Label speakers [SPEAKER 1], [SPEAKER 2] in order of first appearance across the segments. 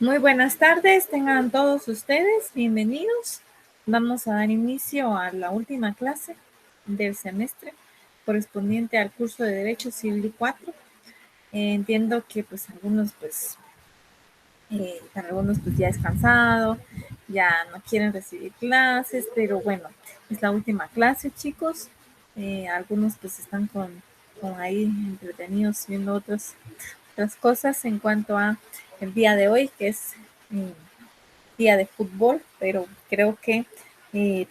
[SPEAKER 1] Muy buenas tardes, tengan todos ustedes bienvenidos. Vamos a dar inicio a la última clase del semestre correspondiente al curso de Derecho Civil 4. Entiendo que pues algunos ya descansado, ya no quieren recibir clases, pero bueno, es la última clase, chicos. Algunos pues están con ahí entretenidos viendo otras cosas en cuanto a el día de hoy, que es día de fútbol, pero creo que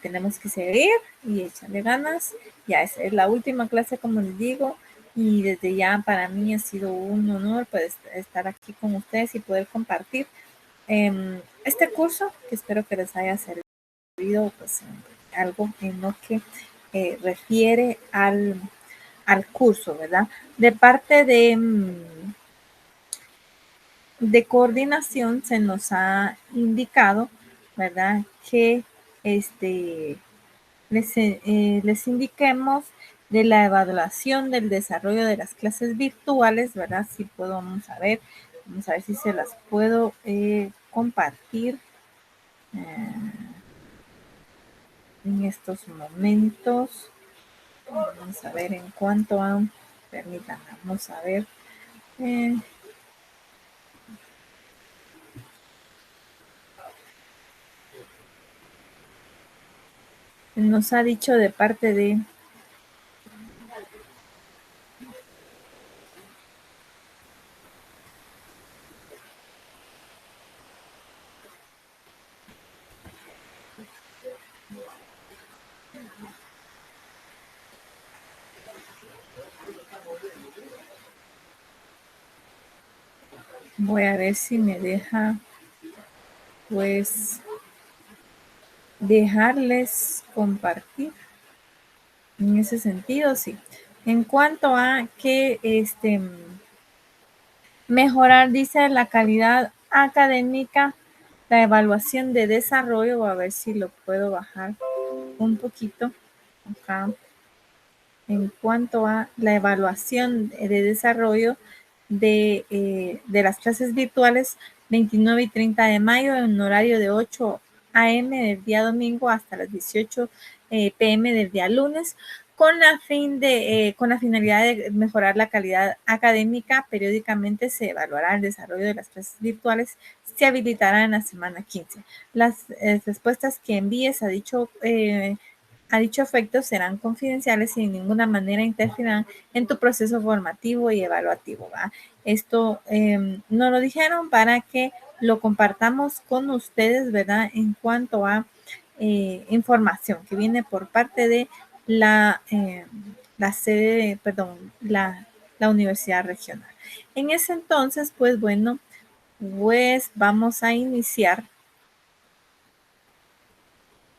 [SPEAKER 1] tenemos que seguir y echarle ganas. Ya es la última clase, como les digo, y desde ya para mí ha sido un honor pues, estar aquí con ustedes y poder compartir este curso, que espero que les haya servido pues, algo en lo que refiere al curso, ¿verdad? De parte de coordinación se nos ha indicado, ¿verdad? Que les indiquemos de la evaluación del desarrollo de las clases virtuales, ¿verdad? Si puedo, vamos a ver si se las puedo compartir en estos momentos. Vamos a ver en cuanto a, permítanme, vamos a ver. Nos ha dicho de parte de voy a ver si me deja pues dejarles compartir en ese sentido, sí. En cuanto a que mejorar, dice, la calidad académica, la evaluación de desarrollo, voy a ver si lo puedo bajar un poquito acá. En cuanto a la evaluación de desarrollo de las clases virtuales 29 y 30 de mayo en horario de 8 a.m. del día domingo hasta las 18 p.m. del día lunes, con la finalidad de mejorar la calidad académica. Periódicamente se evaluará el desarrollo de las clases virtuales, se habilitará en la semana 15. Las respuestas que envíes a dicho efecto serán confidenciales y de ninguna manera interferirán en tu proceso formativo y evaluativo, ¿va? Esto nos lo dijeron para que lo compartamos con ustedes, ¿verdad? En cuanto a información que viene por parte de la sede, perdón, la universidad regional. En ese entonces, pues bueno, pues vamos a iniciar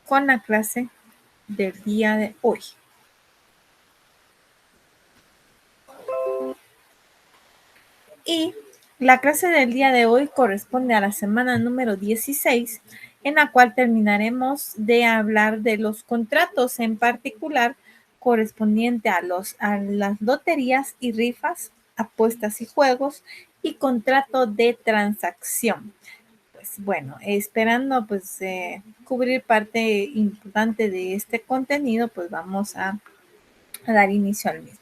[SPEAKER 1] con la clase del día de hoy. Y la clase del día de hoy corresponde a la semana número 16, en la cual terminaremos de hablar de los contratos, en particular correspondiente a las loterías y rifas, apuestas y juegos y contrato de transacción. Pues bueno, esperando pues cubrir parte importante de este contenido, pues vamos a dar inicio al mismo.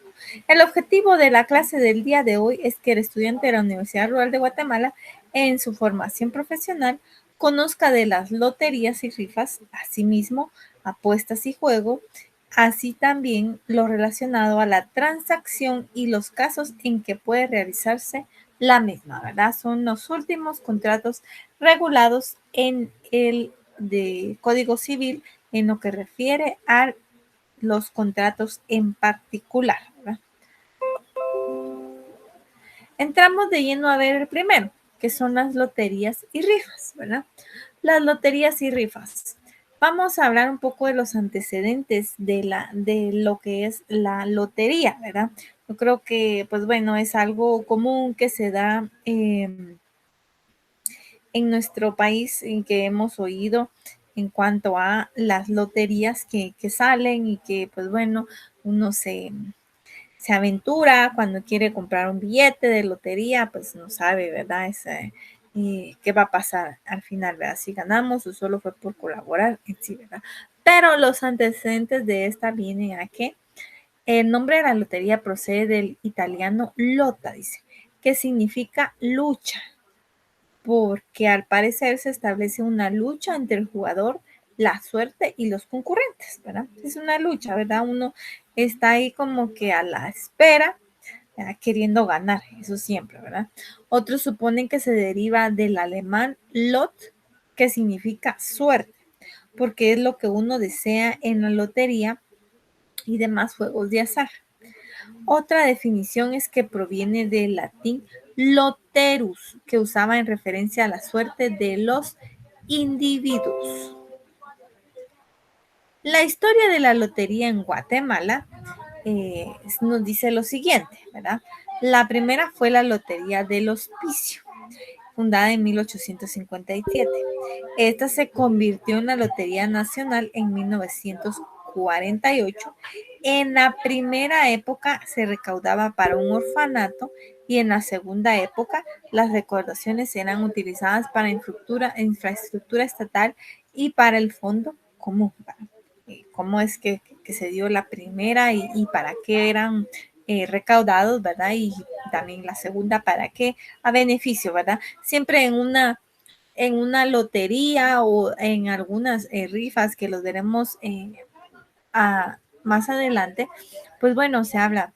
[SPEAKER 1] El objetivo de la clase del día de hoy es que el estudiante de la Universidad Rural de Guatemala, en su formación profesional, conozca de las loterías y rifas, asimismo, apuestas y juego, así también lo relacionado a la transacción y los casos en que puede realizarse la misma, ¿verdad? Son los últimos contratos regulados en el de Código Civil en lo que refiere a los contratos en particular, ¿verdad? Entramos de lleno a ver el primero, que son las loterías y rifas, ¿verdad? Las loterías y rifas. Vamos a hablar un poco de los antecedentes de lo que es la lotería, ¿verdad? Yo creo que, pues bueno, es algo común que se da en nuestro país, en que hemos oído en cuanto a las loterías que salen y que, pues bueno, uno se aventura cuando quiere comprar un billete de lotería, pues no sabe, ¿verdad? qué va a pasar al final, ¿verdad? Si ganamos o solo fue por colaborar en sí, ¿verdad? Pero los antecedentes de esta vienen a que el nombre de la lotería procede del italiano lotta, dice, que significa lucha, porque al parecer se establece una lucha entre el jugador, la suerte y los concurrentes, ¿verdad? Es una lucha, ¿verdad? Uno está ahí como que a la espera, ¿verdad? Queriendo ganar, eso siempre, ¿verdad? Otros suponen que se deriva del alemán Lot, que significa suerte, porque es lo que uno desea en la lotería y demás juegos de azar. Otra definición es que proviene del latín loterus, que usaba en referencia a la suerte de los individuos. La historia de la lotería en Guatemala nos dice lo siguiente, ¿verdad? La primera fue la Lotería del Hospicio, fundada en 1857. Esta se convirtió en la Lotería Nacional en 1948. En la primera época se recaudaba para un orfanato y en la segunda época las recaudaciones eran utilizadas para infraestructura estatal y para el fondo común. ¿Cómo es que se dio la primera y para qué eran recaudados, ¿verdad? Y también la segunda, ¿para qué? A beneficio, ¿verdad? Siempre en una lotería o en algunas rifas que los veremos más adelante, pues bueno, se habla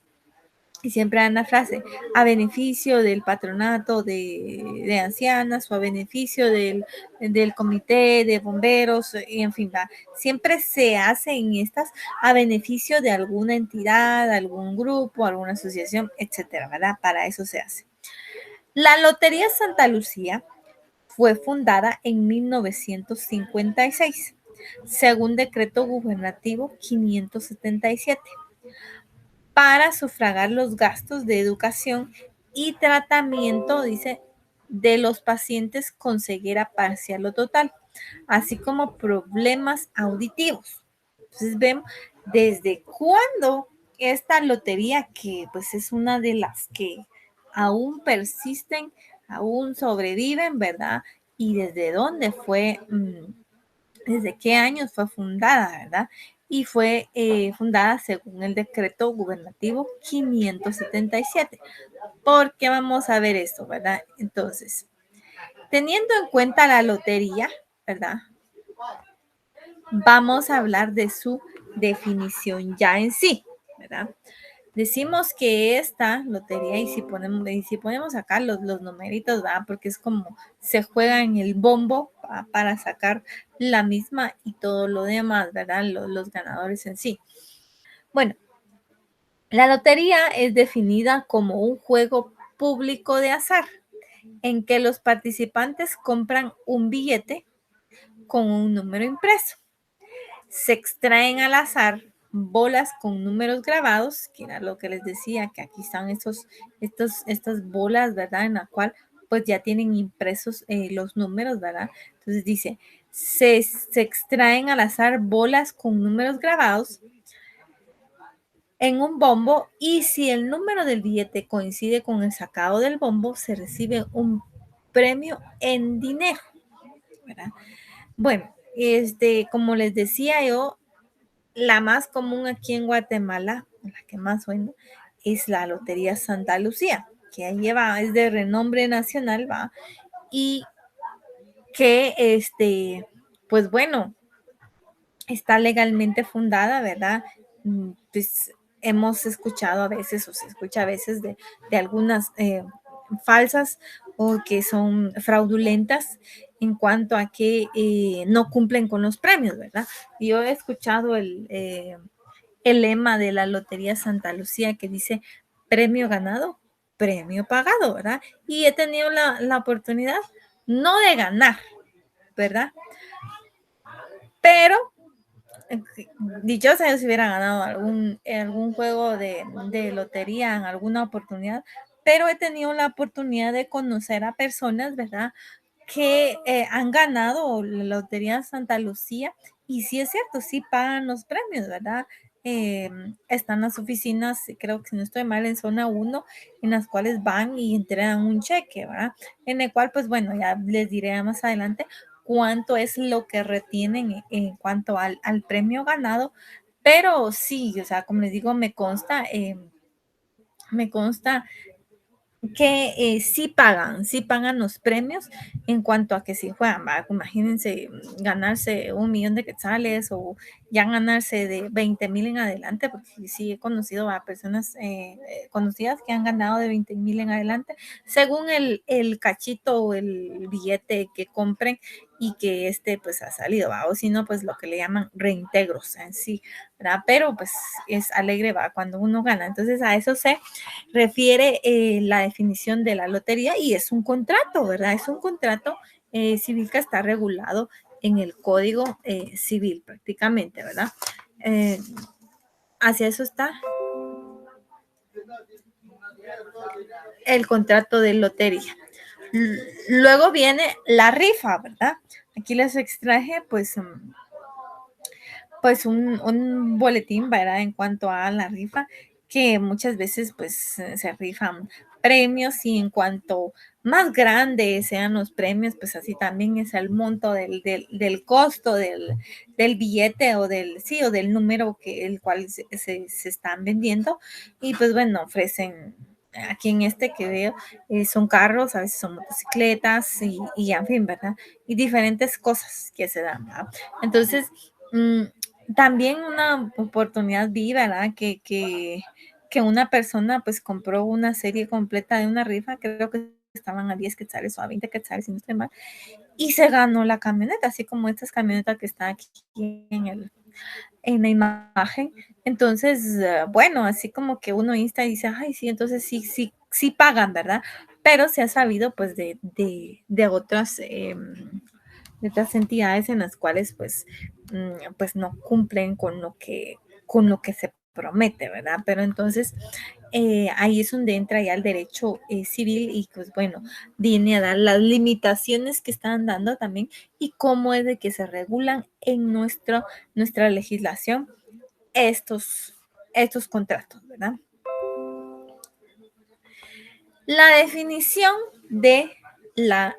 [SPEAKER 1] y siempre hay una frase, a beneficio del patronato de ancianas o a beneficio del comité de bomberos, y en fin, ¿va? Siempre se hacen estas a beneficio de alguna entidad, algún grupo, alguna asociación, etcétera, ¿verdad? Para eso se hace. La Lotería Santa Lucía fue fundada en 1956, según decreto gubernativo 577, para sufragar los gastos de educación y tratamiento, dice, de los pacientes con ceguera parcial o total, así como problemas auditivos. Entonces vemos desde cuándo esta lotería, que pues es una de las que aún persisten, aún sobreviven, ¿verdad? Y desde dónde fue, desde qué años fue fundada, ¿verdad? Y fue fundada según el decreto gubernativo 577. ¿Por qué vamos a ver esto, verdad? Entonces, teniendo en cuenta la lotería, ¿verdad? Vamos a hablar de su definición ya en sí, ¿verdad? Decimos que esta lotería, y si ponemos acá los numeritos, ¿verdad? Porque es como se juega en el bombo para sacar la misma y todo lo demás, ¿verdad? Los ganadores en sí. Bueno, la lotería es definida como un juego público de azar en que los participantes compran un billete con un número impreso. Se extraen al azar bolas con números grabados, que era lo que les decía, que aquí están estas bolas, ¿verdad? En la cual pues ya tienen impresos los números, ¿verdad? Entonces dice, se extraen al azar bolas con números grabados en un bombo y si el número del billete coincide con el sacado del bombo, se recibe un premio en dinero, ¿verdad? Bueno, como les decía yo, la más común aquí en Guatemala, la que más suena, es la Lotería Santa Lucía, que es de renombre nacional, ¿va? Y que, pues bueno, está legalmente fundada, ¿verdad? Pues hemos escuchado a veces, o se escucha a veces de algunas falsas o que son fraudulentas en cuanto a que no cumplen con los premios, ¿verdad? Yo he escuchado el lema de la Lotería Santa Lucía que dice premio ganado, premio pagado, ¿verdad? Y he tenido la oportunidad no de ganar, ¿verdad? Pero dichosa yo si hubiera ganado algún juego de lotería en alguna oportunidad, pero he tenido la oportunidad de conocer a personas, ¿verdad? Que han ganado la Lotería Santa Lucía y sí es cierto, sí pagan los premios, ¿verdad? están las oficinas, creo que si no estoy mal, en zona 1, en las cuales van y entregan un cheque, ¿verdad? En el cual, pues bueno, ya les diré más adelante cuánto es lo que retienen en cuanto al premio ganado, pero sí, o sea, como les digo, me consta que sí pagan los premios en cuanto a que si juegan, ¿va? Imagínense ganarse 1 millón de quetzales o ya ganarse de 20,000 en adelante, porque sí he conocido a personas conocidas que han ganado de 20,000 en adelante, según el cachito o el billete que compren y que pues ha salido, ¿va? O si no, pues lo que le llaman reintegros en sí, ¿verdad? Pero pues es alegre, ¿va? Cuando uno gana. Entonces a eso se refiere la definición de la lotería y es un contrato, ¿verdad? Es un contrato civil que está regulado en el Código Civil prácticamente, ¿verdad? Eh, Hacia eso está el contrato de lotería. Luego viene la rifa, ¿verdad? Aquí les extraje pues un boletín, ¿verdad? En cuanto a la rifa, que muchas veces pues se rifan premios y en cuanto más grandes sean los premios, pues así también es el monto del costo del billete o sí, o del número el cual se están vendiendo. Y pues bueno, ofrecen, aquí en que veo, son carros, a veces son motocicletas y en fin, ¿verdad? Y diferentes cosas que se dan, ¿verdad? Entonces, también una oportunidad vi, ¿verdad? Que una persona pues compró una serie completa de una rifa, creo que estaban a 10 quetzales o a 20 quetzales, si no estoy mal, y se ganó la camioneta, así como estas camionetas que están aquí en la imagen. Entonces, bueno, así como que uno insta y dice, ay, sí, entonces sí pagan, ¿verdad? Pero se ha sabido pues de otras entidades en las cuales pues no cumplen con lo que se promete, ¿verdad? Pero entonces ahí es donde entra ya el derecho civil y pues bueno, viene a dar las limitaciones que están dando también y cómo es de que se regulan en nuestra legislación estos contratos, ¿verdad? La definición de la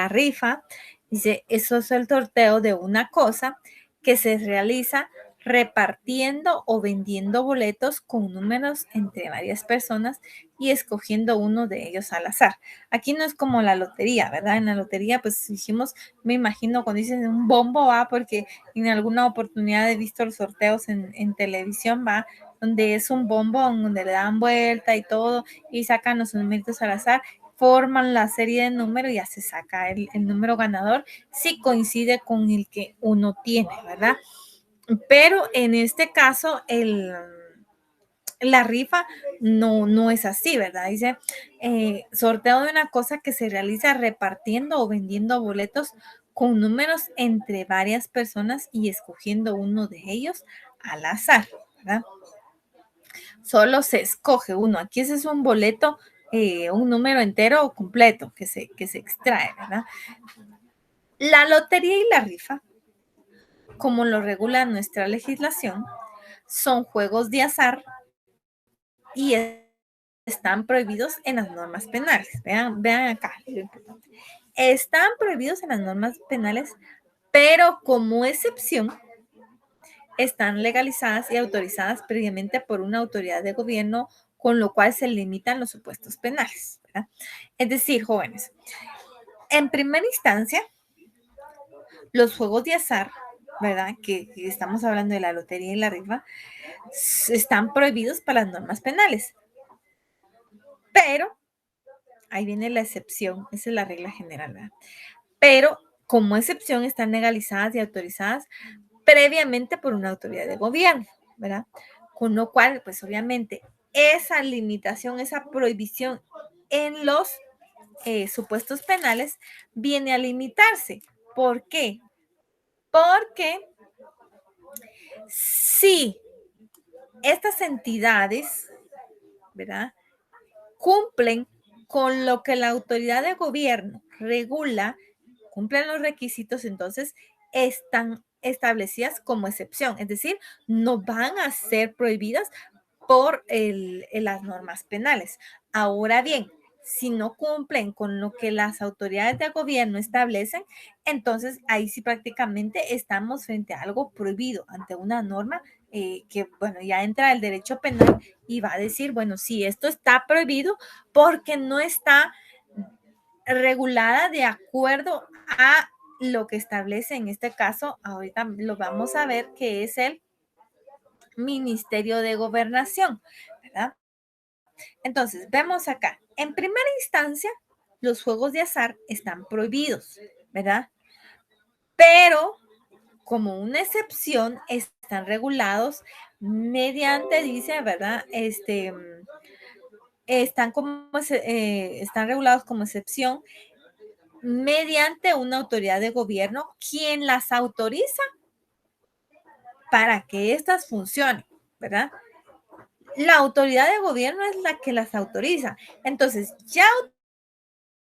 [SPEAKER 1] rifa dice, eso es el sorteo de una cosa que se realiza repartiendo o vendiendo boletos con números entre varias personas y escogiendo uno de ellos al azar. Aquí no es como la lotería, ¿verdad? En la lotería, pues dijimos, me imagino cuando dicen un bombo, va, porque en alguna oportunidad he visto los sorteos en televisión, va, donde es un bombo, donde le dan vuelta y todo, y sacan los numeritos al azar, forman la serie de números y ya se saca el número ganador si coincide con el que uno tiene, ¿verdad? Pero en este caso, la rifa no es así, ¿verdad? Dice, sorteo de una cosa que se realiza repartiendo o vendiendo boletos con números entre varias personas y escogiendo uno de ellos al azar, ¿verdad? Solo se escoge uno. Aquí ese es un boleto, un número entero o completo que se extrae, ¿verdad? La lotería y la rifa, como lo regula nuestra legislación, son juegos de azar y están prohibidos en las normas penales. Vean acá lo importante. Están prohibidos en las normas penales, pero como excepción están legalizadas y autorizadas previamente por una autoridad de gobierno, con lo cual se limitan los supuestos penales, ¿verdad? Es decir, jóvenes, en primera instancia, los juegos de azar, ¿verdad? Que estamos hablando de la lotería y la rifa, están prohibidos para las normas penales, pero ahí viene la excepción, esa es la regla general, ¿verdad? Pero como excepción están legalizadas y autorizadas previamente por una autoridad de gobierno, ¿verdad? Con lo cual, pues obviamente, esa limitación, esa prohibición en los supuestos penales viene a limitarse. ¿Por qué? Porque si estas entidades, ¿verdad? Cumplen con lo que la autoridad de gobierno regula, cumplen los requisitos, entonces están establecidas como excepción, es decir, no van a ser prohibidas por las normas penales. Ahora bien, si no cumplen con lo que las autoridades de gobierno establecen, entonces ahí sí prácticamente estamos frente a algo prohibido, ante una norma que, bueno, ya entra el derecho penal y va a decir, bueno, sí, esto está prohibido porque no está regulada de acuerdo a lo que establece en este caso, ahorita lo vamos a ver, que es el Ministerio de Gobernación, ¿verdad? Entonces, vemos acá, en primera instancia, los juegos de azar están prohibidos, ¿verdad? Pero como una excepción están regulados mediante, dice, ¿verdad? Están regulados como excepción mediante una autoridad de gobierno quien las autoriza para que éstas funcionen, ¿verdad? La autoridad de gobierno es la que las autoriza. Entonces, ya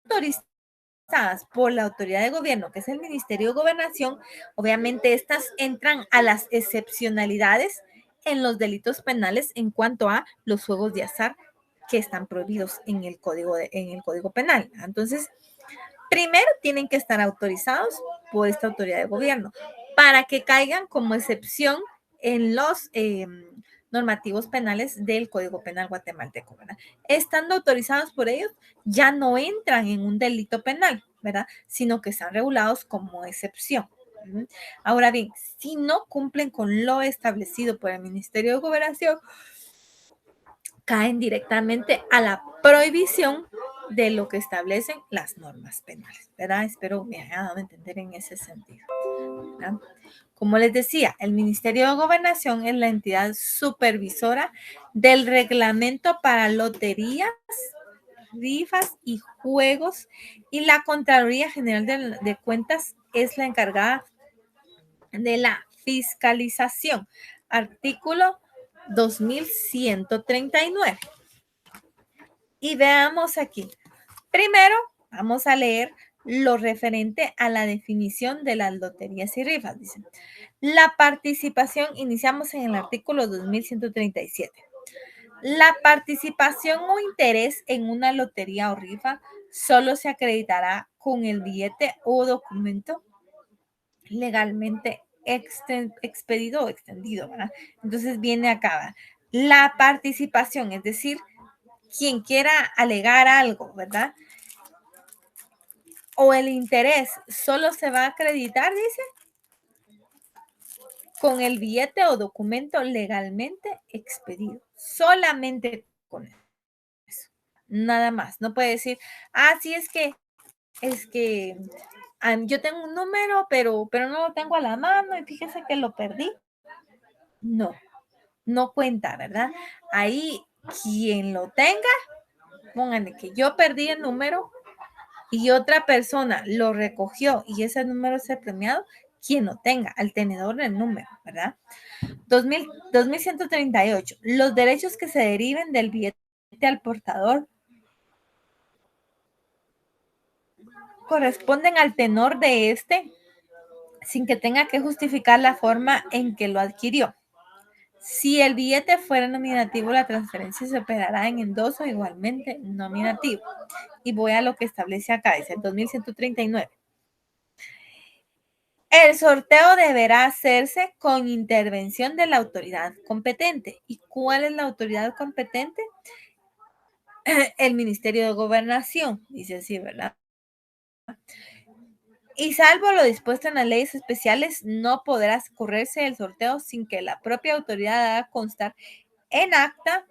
[SPEAKER 1] autorizadas por la autoridad de gobierno, que es el Ministerio de Gobernación, obviamente estas entran a las excepcionalidades en los delitos penales en cuanto a los juegos de azar que están prohibidos en el código penal. Entonces, primero tienen que estar autorizados por esta autoridad de gobierno para que caigan como excepción en los normativos penales del Código Penal guatemalteco, ¿verdad? Estando autorizados por ellos, ya no entran en un delito penal, ¿verdad? Sino que están regulados como excepción. Ahora bien, si no cumplen con lo establecido por el Ministerio de Gobernación, caen directamente a la prohibición de lo que establecen las normas penales, ¿verdad? Espero me haya dado a entender en ese sentido, ¿verdad? Como les decía, el Ministerio de Gobernación es la entidad supervisora del reglamento para loterías, rifas y juegos, y la Contraloría General de Cuentas es la encargada de la fiscalización. Artículo 2139. Y veamos aquí. Primero, vamos a leer lo referente a la definición de las loterías y rifas. Dice, la participación, iniciamos en el artículo 2137. La participación o interés en una lotería o rifa solo se acreditará con el billete o documento legalmente expedido o extendido, ¿verdad? Entonces viene acá, ¿verdad? La participación, es decir, quien quiera alegar algo, ¿verdad? O el interés solo se va a acreditar, dice, con el billete o documento legalmente expedido. Solamente con eso. Nada más. No puede decir, sí, es que yo tengo un número, pero no lo tengo a la mano y fíjese que lo perdí. No, no cuenta, ¿verdad? Ahí, quien lo tenga, pónganle que yo perdí el número y otra persona lo recogió y ese número es el premiado, quien lo tenga, al tenedor del número, ¿verdad? 2138. Los derechos que se deriven del billete al portador corresponden al tenor de este sin que tenga que justificar la forma en que lo adquirió. Si el billete fuera nominativo, la transferencia se operará en endoso igualmente nominativo. Y voy a lo que establece acá, dice el 2139. El sorteo deberá hacerse con intervención de la autoridad competente. ¿Y cuál es la autoridad competente? El Ministerio de Gobernación, dice así, ¿verdad? Y salvo lo dispuesto en las leyes especiales, no podrá correrse el sorteo sin que la propia autoridad haga constar en acta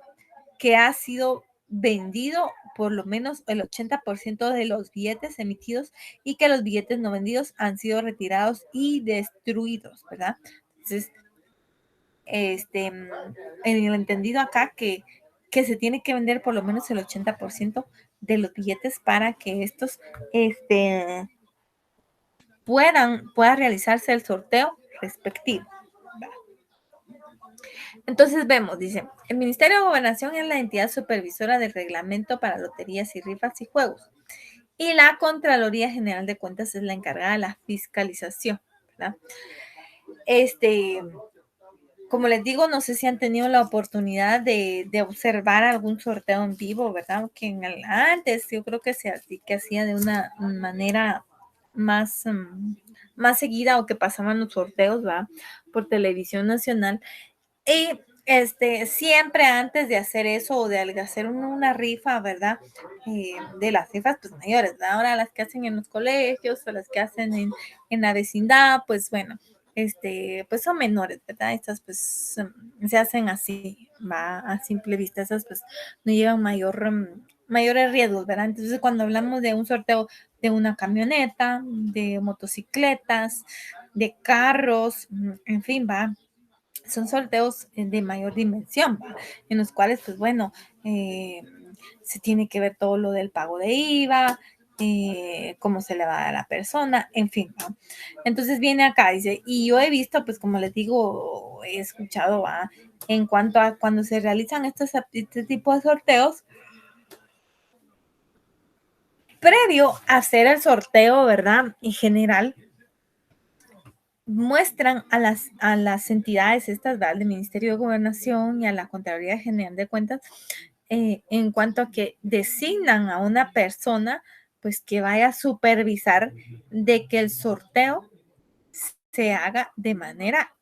[SPEAKER 1] que ha sido vendido por lo menos el 80% de los billetes emitidos y que los billetes no vendidos han sido retirados y destruidos, ¿verdad? Entonces, en el entendido acá que se tiene que vender por lo menos el 80% de los billetes para que estos pueda realizarse el sorteo respectivo. Entonces vemos, dice, el Ministerio de Gobernación es la entidad supervisora del reglamento para loterías y rifas y juegos. Y la Contraloría General de Cuentas es la encargada de la fiscalización, ¿verdad? Como les digo, no sé si han tenido la oportunidad de observar algún sorteo en vivo, ¿verdad? Que antes yo creo que que hacía de una manera más, más seguida o que pasaban los sorteos, ¿va? Por televisión nacional. Y siempre antes de hacer eso o de hacer una rifa, ¿verdad? De las rifas pues mayores, ¿verdad? Ahora las que hacen en los colegios o las que hacen en la vecindad, pues bueno, pues son menores, ¿verdad? Estas pues se hacen así, va a simple vista, esas pues no llevan mayores riesgos, ¿verdad? Entonces cuando hablamos de un sorteo de una camioneta, de motocicletas, de carros, en fin, va, son sorteos de mayor dimensión, ¿va? En los cuales, pues bueno, se tiene que ver todo lo del pago de IVA, cómo se le va a dar a la persona, en fin, ¿va? Entonces viene acá, dice, y yo he visto, pues como les digo, he escuchado, ¿va? En cuanto a cuando se realizan este tipo de sorteos, previo a hacer el sorteo, ¿verdad? En general, muestran a las entidades estas, ¿verdad? Del Ministerio de Gobernación y a la Contraloría General de Cuentas, en cuanto a que designan a una persona, pues que vaya a supervisar de que el sorteo se haga de manera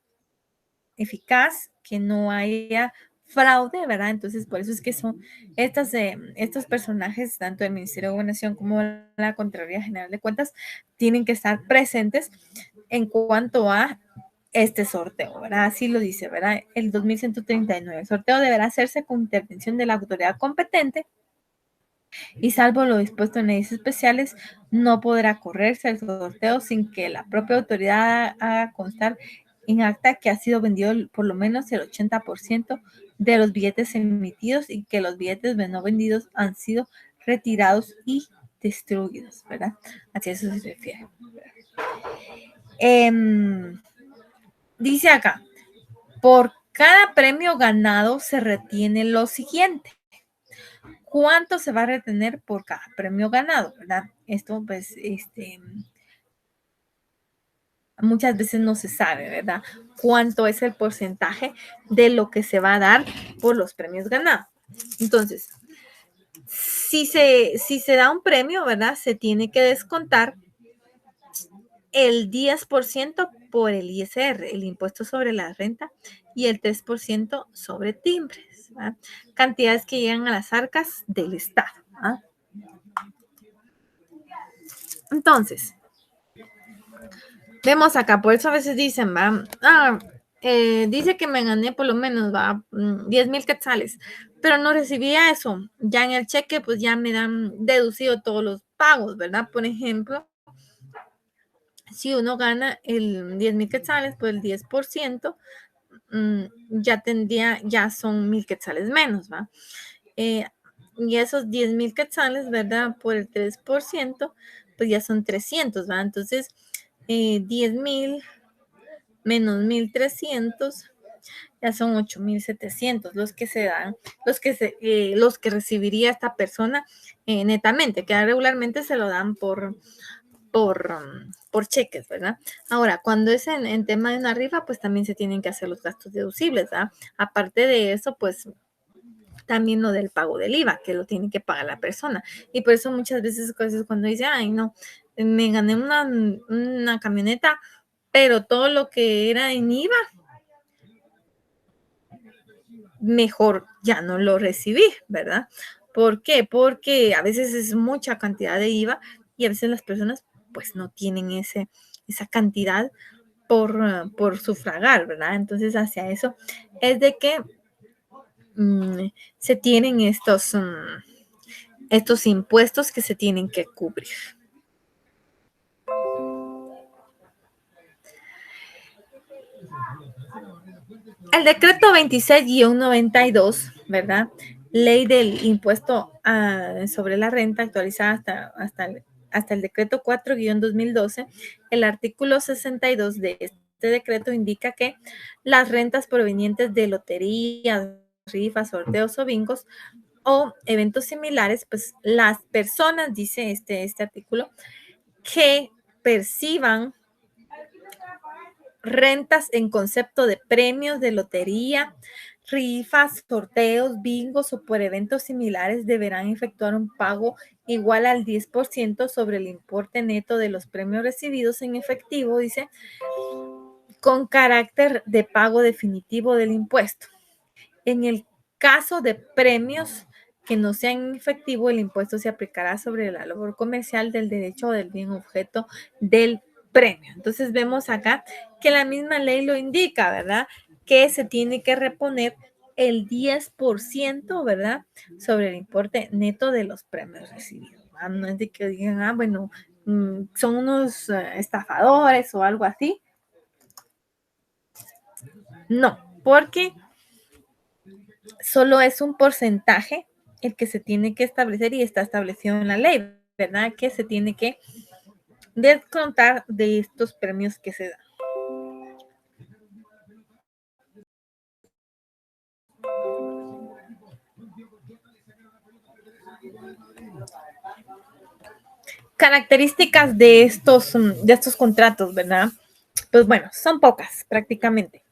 [SPEAKER 1] eficaz, que no haya fraude, ¿verdad? Entonces, por eso es que son estos personajes, tanto del Ministerio de Gobernación como la Contraloría General de Cuentas, tienen que estar presentes en cuanto a este sorteo, ¿verdad? Así lo dice, ¿verdad? El 2139. El sorteo deberá hacerse con intervención de la autoridad competente y salvo lo dispuesto en leyes especiales, no podrá correrse el sorteo sin que la propia autoridad haga constar en acta que ha sido vendido por lo menos el 80% de los billetes emitidos y que los billetes no vendidos han sido retirados y destruidos, ¿verdad? Así eso se refiere. Dice acá, por cada premio ganado se retiene lo siguiente. ¿Cuánto se va a retener por cada premio ganado, verdad? Esto, pues, muchas veces no se sabe, ¿verdad? Cuánto es el porcentaje de lo que se va a dar por los premios ganados. Entonces, si se da un premio, ¿verdad? Se tiene que descontar el 10% por el ISR, el impuesto sobre la renta, y el 3% sobre timbres, ¿verdad? Cantidades que llegan a las arcas del Estado, ¿verdad? Entonces, vemos acá, por eso a veces dicen, va, dice que me gané por lo menos, va, 10,000 quetzales, pero no recibía eso. Ya en el cheque, pues ya me dan deducido todos los pagos, ¿verdad? Por ejemplo, si uno gana el 10,000 quetzales, pues el 10%, ya son 1,000 quetzales menos, ¿va? Y esos 10,000 quetzales, ¿verdad? Por el 3%, pues ya son 300, ¿va? Entonces, 10,000 menos 1,300, ya son 8,700 los que se dan, los que recibiría esta persona netamente, que regularmente se lo dan por cheques, ¿verdad? Ahora, cuando es en tema de una rifa, pues también se tienen que hacer los gastos deducibles, ¿verdad? Aparte de eso, pues también lo del pago del IVA, que lo tiene que pagar la persona. Y por eso muchas veces cuando dice, ay, no, me gané una camioneta, pero todo lo que era en IVA, mejor ya no lo recibí, ¿verdad? ¿Por qué? Porque a veces es mucha cantidad de IVA y a veces las personas pues no tienen esa cantidad por sufragar, ¿verdad? Entonces hacia eso es de que se tienen estos impuestos que se tienen que cubrir. El decreto 26-92, ¿verdad? Ley del impuesto sobre la renta actualizada hasta el decreto 4-2012, el artículo 62 de este decreto indica que las rentas provenientes de loterías, rifas, sorteos o bingos o eventos similares, pues las personas, dice este artículo, que perciban rentas en concepto de premios de lotería, rifas, sorteos, bingos o por eventos similares deberán efectuar un pago igual al 10% sobre el importe neto de los premios recibidos en efectivo, dice, con carácter de pago definitivo del impuesto. En el caso de premios que no sean en efectivo, el impuesto se aplicará sobre la labor comercial del derecho o del bien objeto del premio. Entonces vemos acá que la misma ley lo indica, ¿verdad? Que se tiene que reponer el 10%, ¿verdad? Sobre el importe neto de los premios recibidos. ¿Verdad? No es de que digan, bueno, son unos estafadores o algo así. No, porque solo es un porcentaje el que se tiene que establecer y está establecido en la ley, ¿verdad? Que se tiene que descontar de estos premios que se dan. Características de estos contratos, ¿verdad? Pues bueno, son pocas prácticamente.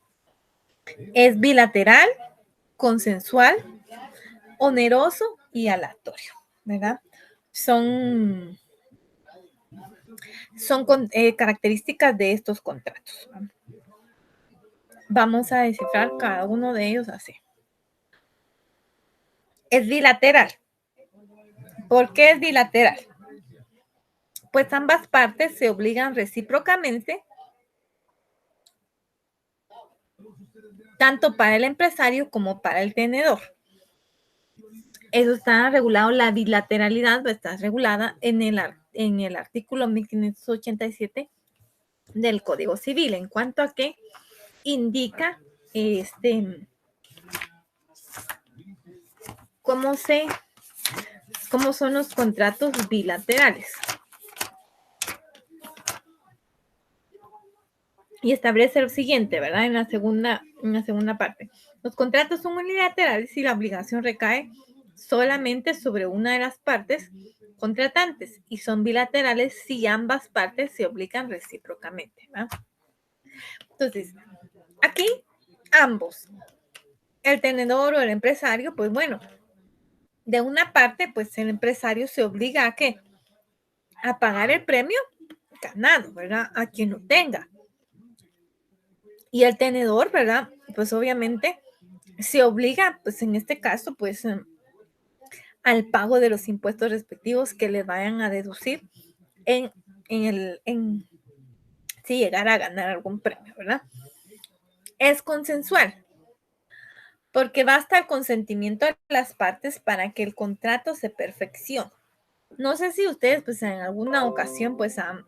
[SPEAKER 1] Es bilateral, consensual, oneroso y aleatorio, ¿verdad? Son características de estos contratos. Vamos a descifrar cada uno de ellos así. Es bilateral. ¿Por qué es bilateral? Pues ambas partes se obligan recíprocamente, tanto para el empresario como para el tenedor. Eso está regulado, la bilateralidad está regulada en el artículo 1587 del Código Civil, en cuanto a que indica cómo son los contratos bilaterales. Y establece lo siguiente, ¿verdad? En la segunda parte. Los contratos son unilaterales y la obligación recae solamente sobre una de las partes contratantes y son bilaterales si ambas partes se obligan recíprocamente, ¿verdad? Entonces, aquí ambos, el tenedor o el empresario, pues bueno, de una parte, pues el empresario se obliga a ¿qué? A pagar el premio ganado, ¿verdad? A quien lo tenga. Y el tenedor, ¿verdad? Pues obviamente se obliga, pues en este caso, pues al pago de los impuestos respectivos que le vayan a deducir si llegara a ganar algún premio, ¿verdad? Es consensual, porque basta el consentimiento de las partes para que el contrato se perfeccione. No sé si ustedes, pues en alguna ocasión, pues han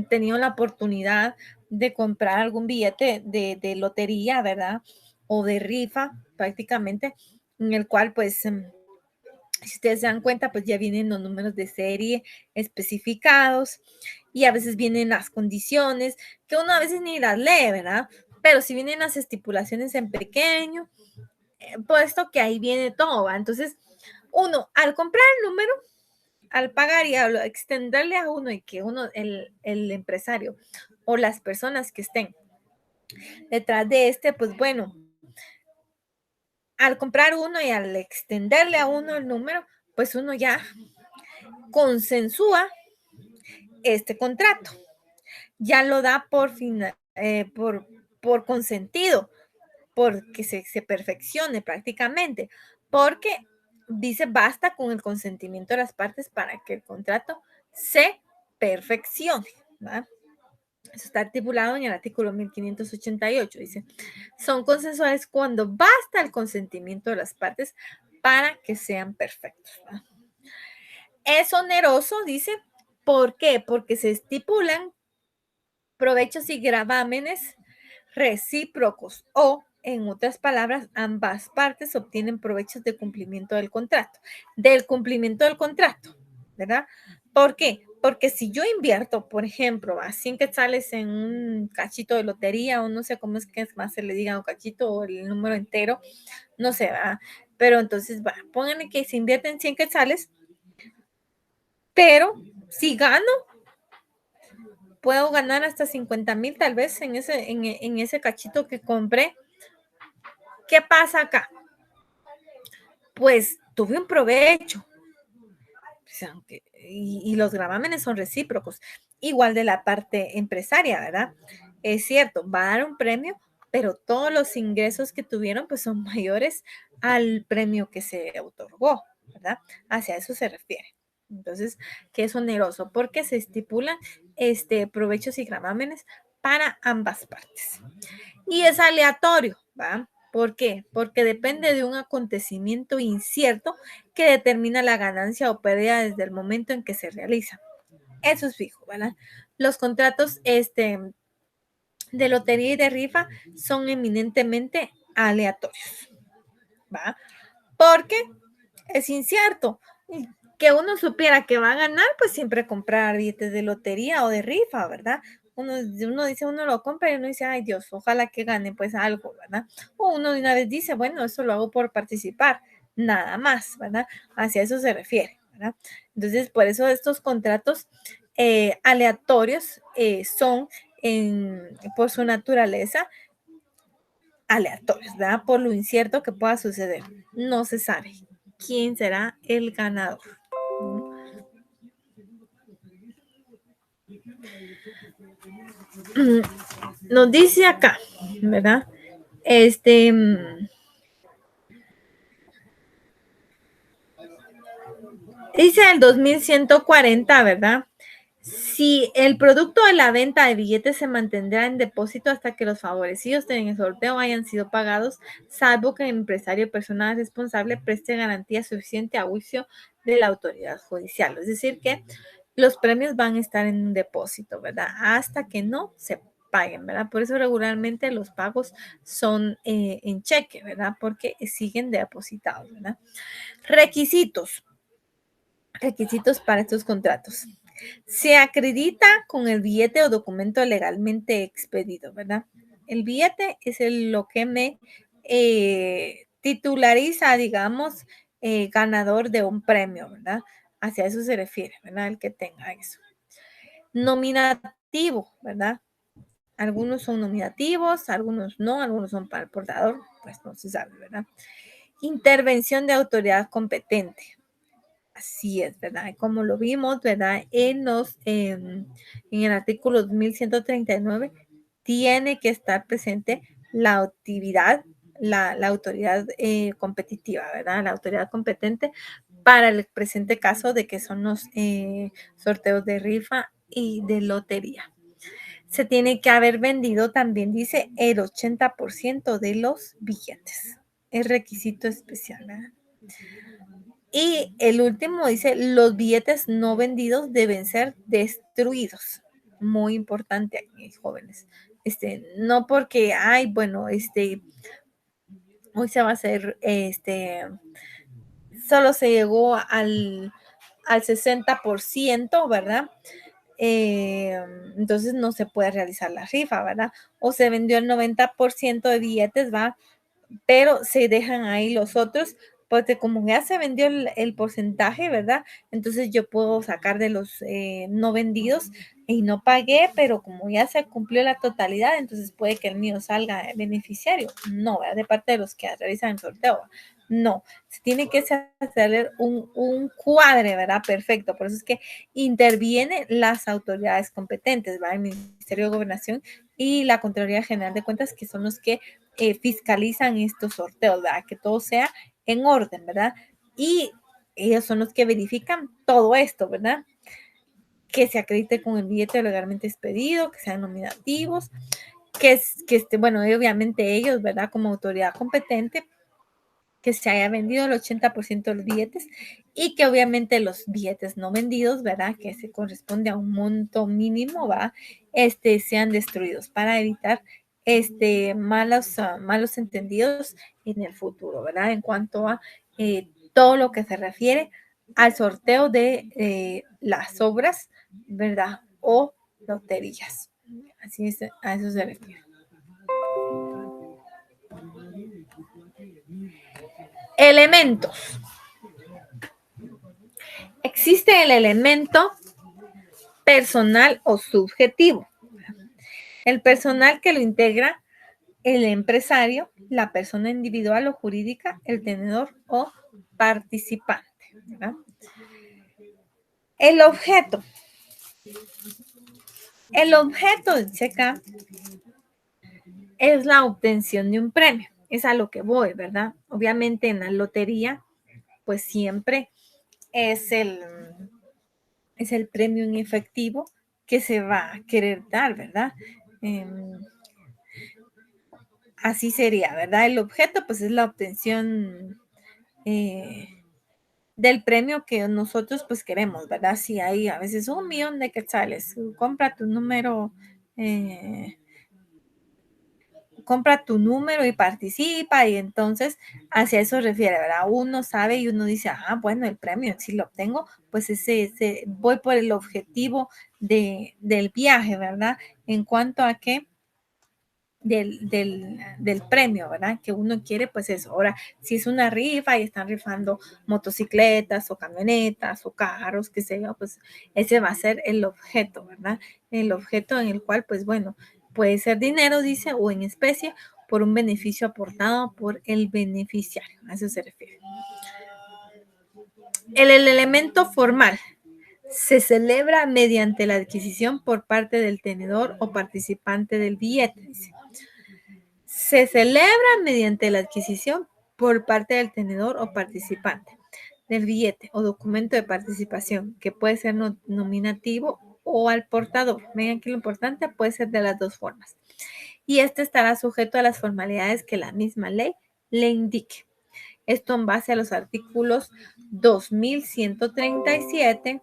[SPEAKER 1] tenido la oportunidad de comprar algún billete de lotería, ¿verdad? O de rifa, prácticamente, en el cual, pues, si ustedes se dan cuenta, pues ya vienen los números de serie especificados y a veces vienen las condiciones, que uno a veces ni las lee, ¿verdad? Pero si vienen las estipulaciones en pequeño, puesto que ahí viene todo, ¿va? Entonces, uno, al comprar el número, al pagar y al extenderle a uno y que uno, el empresario o las personas que estén detrás de pues bueno, al comprar uno y al extenderle a uno el número, pues uno ya consensúa este contrato, ya lo da por consentido, porque se perfeccione prácticamente, porque dice basta con el consentimiento de las partes para que el contrato se perfeccione, ¿verdad? Eso está estipulado en el artículo 1588. Dice, son consensuales cuando basta el consentimiento de las partes para que sean perfectos, ¿verdad? Es oneroso, dice, ¿por qué? Porque se estipulan provechos y gravámenes recíprocos o, en otras palabras, ambas partes obtienen provechos de cumplimiento del contrato. Del cumplimiento del contrato, ¿verdad? ¿Por qué? Porque si yo invierto, por ejemplo, a 100 quetzales en un cachito de lotería o no sé cómo es que es más se le diga un cachito o el número entero, no sé, ¿verdad? Pero entonces, pónganle que se invierten 100 quetzales, pero si gano, puedo ganar hasta 50,000 tal vez en ese cachito que compré. ¿Qué pasa acá? Pues tuve un provecho. Y los gravámenes son recíprocos, igual de la parte empresaria, ¿verdad? Es cierto, va a dar un premio, pero todos los ingresos que tuvieron pues son mayores al premio que se otorgó, ¿verdad? Hacia eso se refiere. Entonces, que es oneroso porque se estipulan provechos y gravámenes para ambas partes. Y es aleatorio, ¿va? ¿Por qué? Porque depende de un acontecimiento incierto que determina la ganancia o pérdida desde el momento en que se realiza. Eso es fijo, ¿verdad? Los contratos de lotería y de rifa son eminentemente aleatorios, ¿va? Porque es incierto. Que uno supiera que va a ganar, pues siempre comprar billetes de lotería o de rifa, ¿verdad? Uno dice, uno lo compra y uno dice, ay Dios, ojalá que gane pues algo, ¿verdad? O uno de una vez dice, bueno, eso lo hago por participar, nada más, ¿verdad? Hacia eso se refiere, ¿verdad? Entonces, por eso estos contratos aleatorios son, por su naturaleza, aleatorios, ¿verdad? Por lo incierto que pueda suceder. No se sabe quién será el ganador. Nos dice acá, ¿verdad? Dice el 2140, ¿verdad? Si el producto de la venta de billetes se mantendrá en depósito hasta que los favorecidos en el sorteo hayan sido pagados, salvo que el empresario o persona responsable preste garantía suficiente a juicio de la autoridad judicial. Es decir, que los premios van a estar en un depósito, ¿verdad? Hasta que no se paguen, ¿verdad? Por eso regularmente los pagos son en cheque, ¿verdad? Porque siguen depositados, ¿verdad? Requisitos. Requisitos para estos contratos. Se acredita con el billete o documento legalmente expedido, ¿verdad? El billete es lo que me titulariza, digamos, ganador de un premio, ¿verdad? Hacia eso se refiere, ¿verdad? El que tenga eso. Nominativo, ¿verdad? Algunos son nominativos, algunos no, algunos son para el portador, pues no se sabe, ¿verdad? Intervención de autoridad competente. Así es, ¿verdad? Como lo vimos, ¿verdad? En el artículo 2139, tiene que estar presente la actividad, la autoridad competitiva, ¿verdad? La autoridad competente para el presente caso de que son los sorteos de rifa y de lotería. Se tiene que haber vendido, también dice, el 80% de los billetes. Es requisito especial, ¿verdad? Y el último dice, los billetes no vendidos deben ser destruidos. Muy importante aquí, jóvenes. No porque, ay, bueno, hoy se va a hacer, solo se llegó al 60%, ¿verdad? Entonces no se puede realizar la rifa, ¿verdad? O se vendió el 90% de billetes, ¿va? Pero se dejan ahí los otros, porque como ya se vendió el porcentaje, ¿verdad? Entonces yo puedo sacar de los no vendidos y no pagué, pero como ya se cumplió la totalidad, entonces puede que el mío salga beneficiario. No, ¿verdad? De parte de los que realizan el sorteo. No, se tiene que hacer un cuadre, ¿verdad? Perfecto. Por eso es que intervienen las autoridades competentes, ¿verdad? El Ministerio de Gobernación y la Contraloría General de Cuentas, que son los que fiscalizan estos sorteos, ¿verdad? Que todo sea en orden, ¿verdad? Y ellos son los que verifican todo esto, ¿verdad? Que se acredite con el billete legalmente expedido, que sean nominativos, bueno, y obviamente ellos, ¿verdad? Como autoridad competente, que se haya vendido el 80% de los billetes y que obviamente los billetes no vendidos, ¿verdad? Que se corresponde a un monto mínimo, ¿va? Sean destruidos para evitar malos entendidos en el futuro, ¿verdad? En cuanto a todo lo que se refiere al sorteo de las obras, ¿verdad? O loterías. Así es, a eso se refiere. Elementos. Existe el elemento personal o subjetivo. El personal que lo integra el empresario, la persona individual o jurídica, el tenedor o participante, ¿verdad? El objeto. El objeto, dice acá, es la obtención de un premio. Es a lo que voy, ¿verdad? Obviamente en la lotería, pues siempre es el premio en efectivo que se va a querer dar, ¿verdad? Así sería, ¿verdad? El objeto, pues es la obtención del premio que nosotros pues queremos, ¿verdad? Si hay a veces 1,000,000 de quetzales, compra tu número y participa, y entonces hacia eso refiere, ¿verdad? Uno sabe y uno dice, bueno, el premio, si lo obtengo, pues ese voy por el objetivo del viaje, ¿verdad? En cuanto a que del premio, ¿verdad? Que uno quiere, pues eso. Ahora, si es una rifa y están rifando motocicletas o camionetas o carros, qué sé yo, pues ese va a ser el objeto, ¿verdad? El objeto en el cual, pues bueno, puede ser dinero, dice, o en especie, por un beneficio aportado por el beneficiario. A eso se refiere. El elemento formal se celebra mediante la adquisición por parte del tenedor o participante del billete, dice. Se celebra mediante la adquisición por parte del tenedor o participante del billete o documento de participación, que puede ser nominativo o al portador. Vean que lo importante puede ser de las dos formas. Y este estará sujeto a las formalidades que la misma ley le indique. Esto en base a los artículos 2137,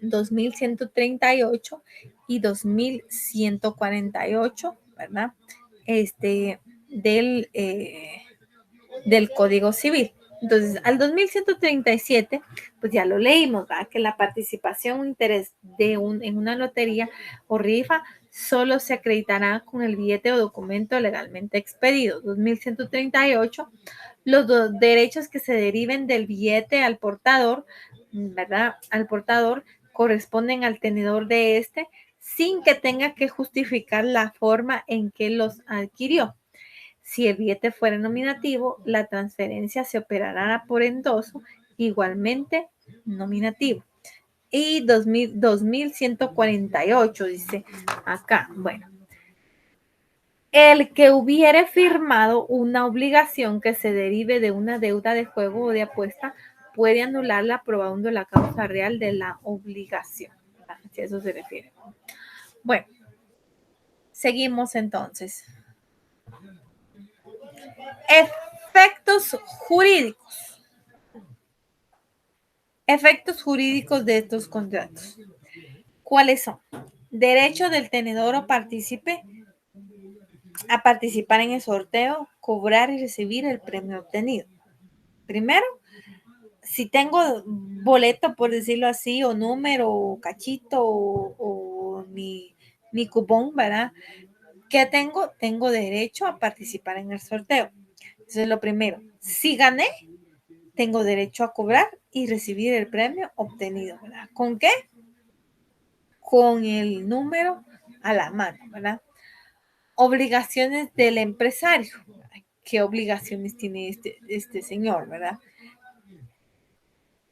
[SPEAKER 1] 2138 y 2148, ¿verdad? Del Código Civil. Entonces, al 2137, pues ya lo leímos, ¿verdad? Que la participación o interés en una lotería o rifa solo se acreditará con el billete o documento legalmente expedido. 2138, los derechos que se deriven del billete al portador, ¿verdad? Al portador corresponden al tenedor de este sin que tenga que justificar la forma en que los adquirió. Si el billete fuera nominativo, la transferencia se operará por endoso, igualmente nominativo. Y 2148 dice acá, bueno, el que hubiere firmado una obligación que se derive de una deuda de juego o de apuesta puede anularla probando la causa real de la obligación. Si a eso se refiere. Bueno, seguimos entonces. Efectos jurídicos. Efectos jurídicos de estos contratos. ¿Cuáles son? Derecho del tenedor o partícipe a participar en el sorteo, cobrar y recibir el premio obtenido. Primero, si tengo boleto, por decirlo así, o número, o cachito, o mi cupón, ¿verdad? ¿Qué tengo? Tengo derecho a participar en el sorteo. Eso es lo primero. Si gané, tengo derecho a cobrar y recibir el premio obtenido, ¿verdad? ¿Con qué? Con el número a la mano, ¿verdad? Obligaciones del empresario. ¿Qué obligaciones tiene este señor, verdad?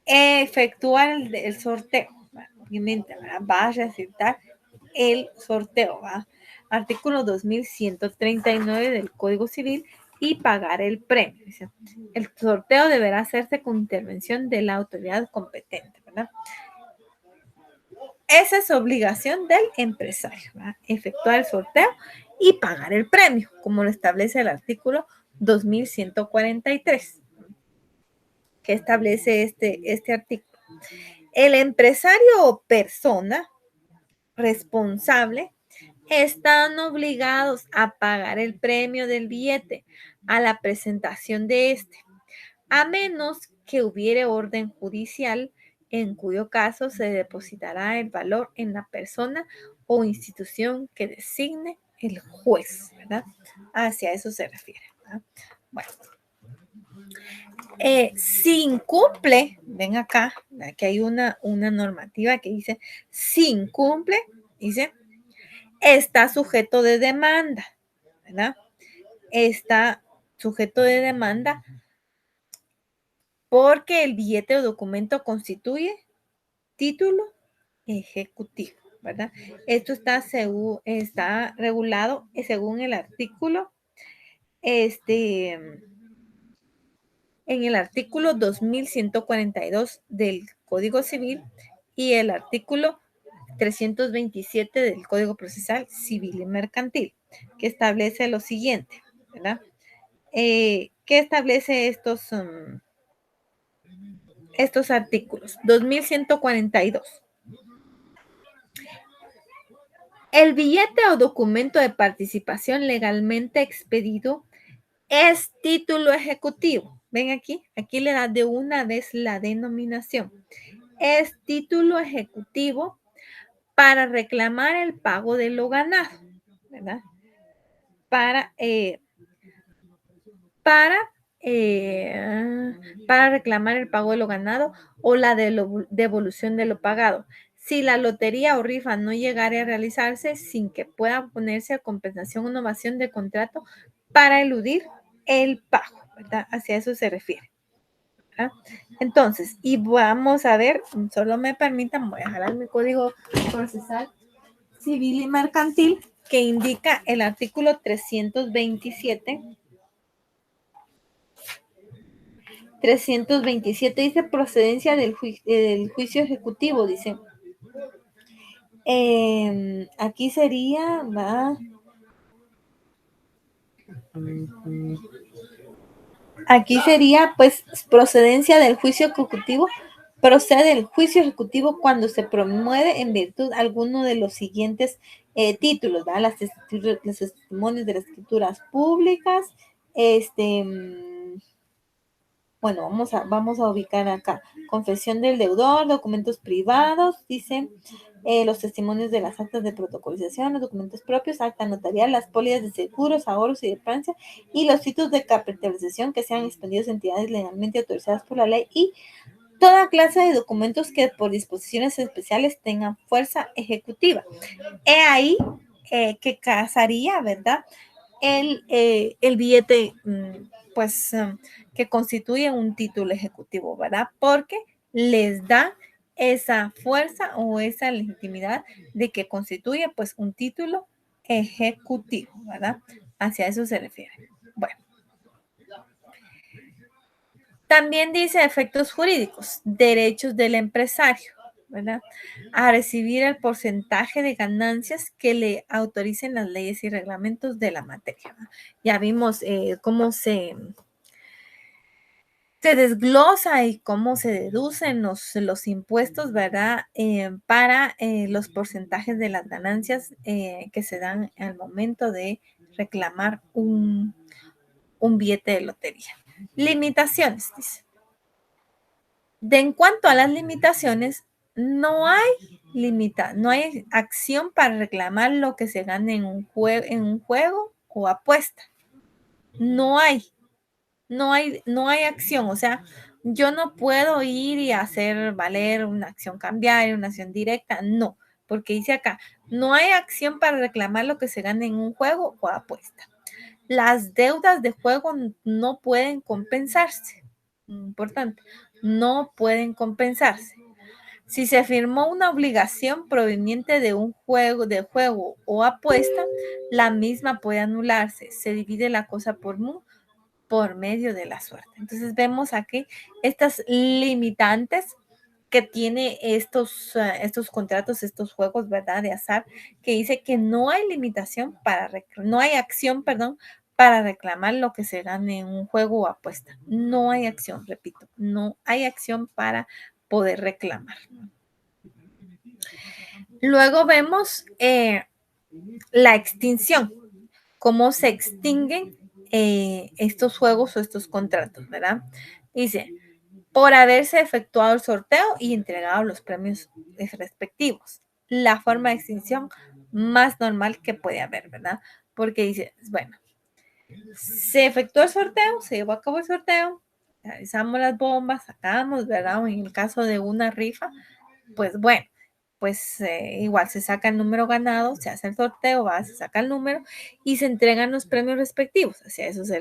[SPEAKER 1] Efectuar el sorteo, ¿verdad? Obviamente, ¿verdad? Va a realizar el sorteo, ¿verdad? Artículo 2139 del Código Civil y pagar el premio. Dice, el sorteo deberá hacerse con intervención de la autoridad competente, ¿verdad? Esa es obligación del empresario, ¿verdad? Efectuar el sorteo y pagar el premio, como lo establece el artículo 2143, que establece este artículo. El empresario o persona responsable están obligados a pagar el premio del billete a la presentación de este, a menos que hubiere orden judicial, en cuyo caso se depositará el valor en la persona o institución que designe el juez, ¿verdad? Hacia eso se refiere, ¿verdad? Bueno, Si incumple, ven acá, aquí hay una normativa que dice, si incumple, dice, está sujeto de demanda, ¿verdad? Está sujeto de demanda porque el billete o documento constituye título ejecutivo, ¿verdad? Esto está regulado según el artículo, en el artículo 2142 del Código Civil y el artículo 327 del Código Procesal Civil y Mercantil, que establece lo siguiente, ¿verdad? ¿Qué establece estos artículos? 2142. El billete o documento de participación legalmente expedido es título ejecutivo. Ven aquí le da de una vez la denominación. Es título ejecutivo para reclamar el pago de lo ganado, ¿verdad? Para, eh, para, para reclamar el pago de lo ganado o la devolución de lo pagado. Si la lotería o rifa no llegara a realizarse sin que pueda ponerse a compensación o innovación de contrato para eludir el pago, ¿verdad? Hacia eso se refiere. ¿Verdad? Entonces, y vamos a ver, solo me permitan, voy a jalar mi código procesal civil y mercantil que indica el artículo 327. 327 dice procedencia del juicio ejecutivo, dice. Aquí sería, aquí sería pues procedencia del juicio ejecutivo. Procede el juicio ejecutivo cuando se promueve en virtud alguno de los siguientes títulos, ¿verdad? Los testimonios de las escrituras públicas, bueno, vamos a ubicar acá. Confesión del deudor, documentos privados, dice, los testimonios de las actas de protocolización, los documentos propios, acta notarial, las pólizas de seguros, ahorros y de Francia, y los títulos de capitalización que sean expedidos a entidades legalmente autorizadas por la ley y toda clase de documentos que por disposiciones especiales tengan fuerza ejecutiva. He ahí que casaría, ¿verdad? El billete, pues, que constituye un título ejecutivo, ¿verdad? Porque les da esa fuerza o esa legitimidad de que constituye, pues, un título ejecutivo, ¿verdad? Hacia eso se refiere. Bueno. También dice efectos jurídicos, derechos del empresario, ¿verdad? A recibir el porcentaje de ganancias que le autoricen las leyes y reglamentos de la materia. Ya vimos cómo se desglosa y cómo se deducen los impuestos, ¿verdad? Para los porcentajes de las ganancias que se dan al momento de reclamar un billete de lotería. Limitaciones, dice. En cuanto a las limitaciones, no hay acción para reclamar lo que se gane en un juego o apuesta. No hay acción. O sea, yo no puedo ir y hacer valer una acción cambiaria, una acción directa. No, porque dice acá, no hay acción para reclamar lo que se gane en un juego o apuesta. Las deudas de juego no pueden compensarse. Importante, no pueden compensarse. Si se firmó una obligación proveniente de un juego o apuesta, la misma puede anularse. Se divide la cosa por medio de la suerte. Entonces vemos aquí estas limitantes que tiene estos contratos, estos juegos, ¿verdad? De azar, que dice que no hay limitación no hay acción, perdón, para reclamar lo que se gane en un juego o apuesta. No hay acción, repito, no hay acción para poder reclamar. Luego vemos la extinción, cómo se extinguen estos juegos o estos contratos, ¿verdad? Dice, por haberse efectuado el sorteo y entregado los premios respectivos. La forma de extinción más normal que puede haber, ¿verdad? Porque dice, bueno, se efectuó el sorteo, se llevó a cabo el sorteo, realizamos las bombas, sacamos, ¿verdad? O en el caso de una rifa, pues bueno, pues igual se saca el número ganado, se hace el sorteo, va, se saca el número y se entregan los premios respectivos. Así eso se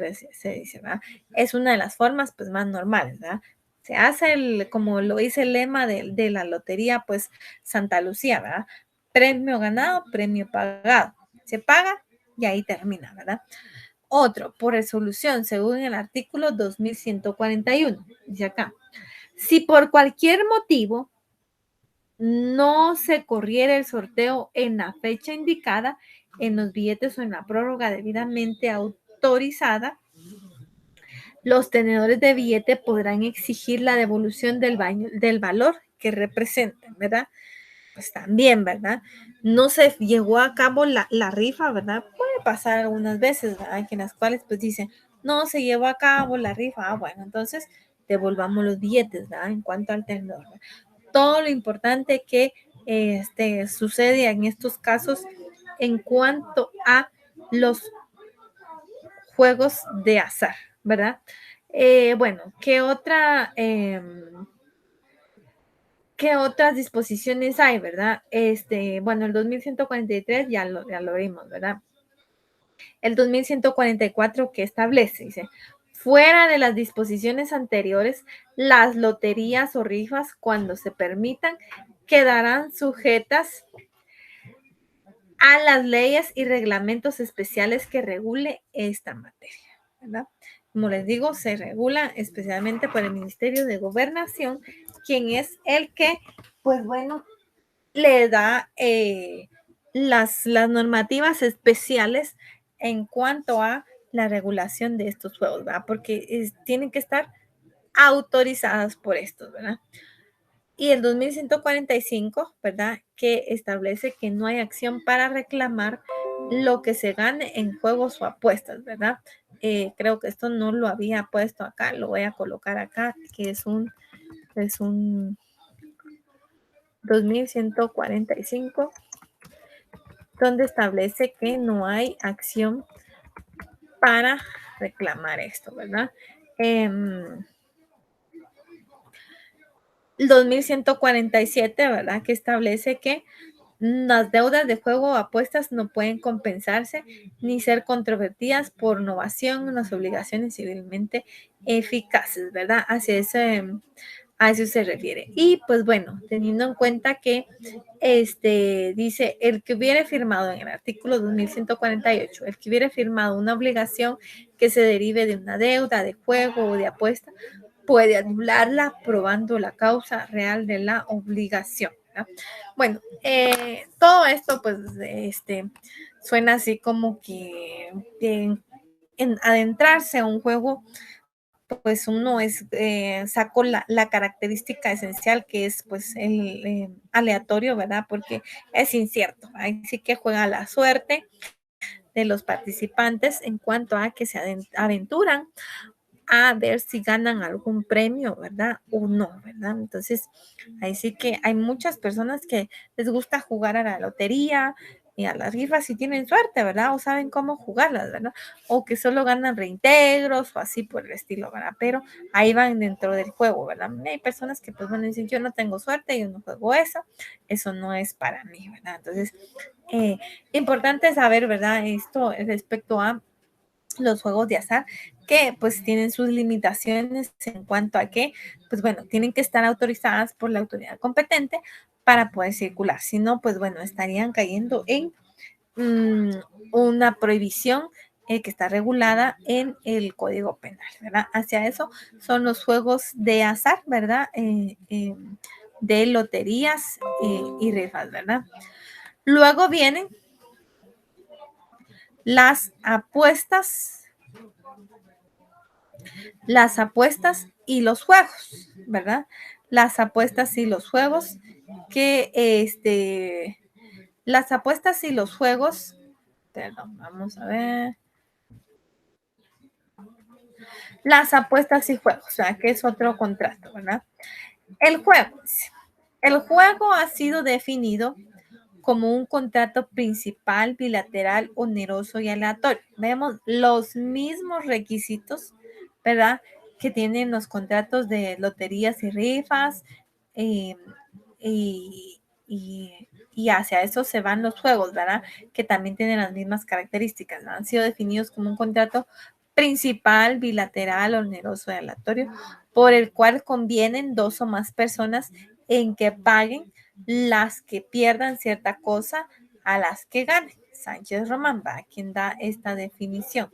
[SPEAKER 1] dice, ¿verdad? Es una de las formas pues más normales, ¿verdad? Se hace como lo dice el lema de la lotería, pues Santa Lucía, ¿verdad? Premio ganado, premio pagado. Se paga y ahí termina, ¿verdad? Otro, por resolución, según el artículo 2141, dice acá, si por cualquier motivo no se corriera el sorteo en la fecha indicada en los billetes o en la prórroga debidamente autorizada, los tenedores de billete podrán exigir la devolución del valor que representen, ¿verdad? Pues también, ¿verdad? No se llevó a cabo la rifa, ¿verdad? Puede pasar algunas veces, ¿verdad? En las cuales pues dicen, no se llevó a cabo la rifa, bueno, entonces devolvamos los billetes, ¿verdad? En cuanto al tenedor, ¿verdad? Todo lo importante que sucede en estos casos en cuanto a los juegos de azar, ¿verdad? Bueno, ¿qué otras disposiciones hay, verdad? Bueno, el 2143 ya lo vimos, ¿verdad? El 2144 que establece, dice, fuera de las disposiciones anteriores, las loterías o rifas, cuando se permitan, quedarán sujetas a las leyes y reglamentos especiales que regule esta materia, ¿verdad? Como les digo, se regula especialmente por el Ministerio de Gobernación, quien es el que, pues bueno, le da las normativas especiales en cuanto a la regulación de estos juegos, ¿verdad? Porque tienen que estar autorizadas por estos, ¿verdad? Y el 2145, ¿verdad? Que establece que no hay acción para reclamar lo que se gane en juegos o apuestas, ¿verdad? Creo que esto no lo había puesto acá, lo voy a colocar acá, que es un 2145, donde establece que no hay acción para reclamar esto, ¿verdad? El 2147, ¿verdad? Que establece que las deudas de juego o apuestas no pueden compensarse ni ser controvertidas por novación en las obligaciones civilmente eficaces, ¿verdad? A eso se refiere. Y pues bueno, teniendo en cuenta que dice, el que hubiera firmado en el artículo 2148, el que hubiera firmado una obligación que se derive de una deuda de juego o de apuesta, puede anularla probando la causa real de la obligación, ¿verdad? Bueno, todo esto pues suena así como que en adentrarse a un juego pues uno sacó la característica esencial que es pues el aleatorio, ¿verdad? Porque es incierto, ahí sí que juega la suerte de los participantes en cuanto a que se aventuran a ver si ganan algún premio, ¿verdad? O no, ¿verdad? Entonces, ahí sí que hay muchas personas que les gusta jugar a la lotería y a las rifas si tienen suerte, ¿verdad? O saben cómo jugarlas, ¿verdad? O que solo ganan reintegros o así por el estilo, ¿verdad? Pero ahí van dentro del juego, ¿verdad? Hay personas que pues bueno dicen, yo no tengo suerte, yo no juego eso no es para mí, ¿verdad? Entonces, importante saber, ¿verdad? Esto respecto a los juegos de azar que pues tienen sus limitaciones en cuanto a que, pues bueno, tienen que estar autorizadas por la autoridad competente para poder circular. Si no, pues bueno, estarían cayendo en una prohibición que está regulada en el Código Penal, ¿verdad? Hacia eso son los juegos de azar, ¿verdad? De loterías y rifas, ¿verdad? Luego vienen las apuestas y los juegos, ¿verdad? Las apuestas y los juegos que las apuestas y los juegos, perdón, vamos a ver, las apuestas y juegos, o sea, que es otro contrato, ¿verdad? El juego, el juego ha sido definido como un contrato principal, bilateral, oneroso y aleatorio. Vemos los mismos requisitos, ¿verdad? que tienen los contratos de loterías y rifas, y, y hacia eso se van los juegos, ¿verdad? Que también tienen las mismas características, ¿no? Han sido definidos como un contrato principal, bilateral, oneroso y aleatorio, por el cual convienen dos o más personas en que paguen las que pierdan cierta cosa a las que ganen. Sánchez Román va quien da esta definición.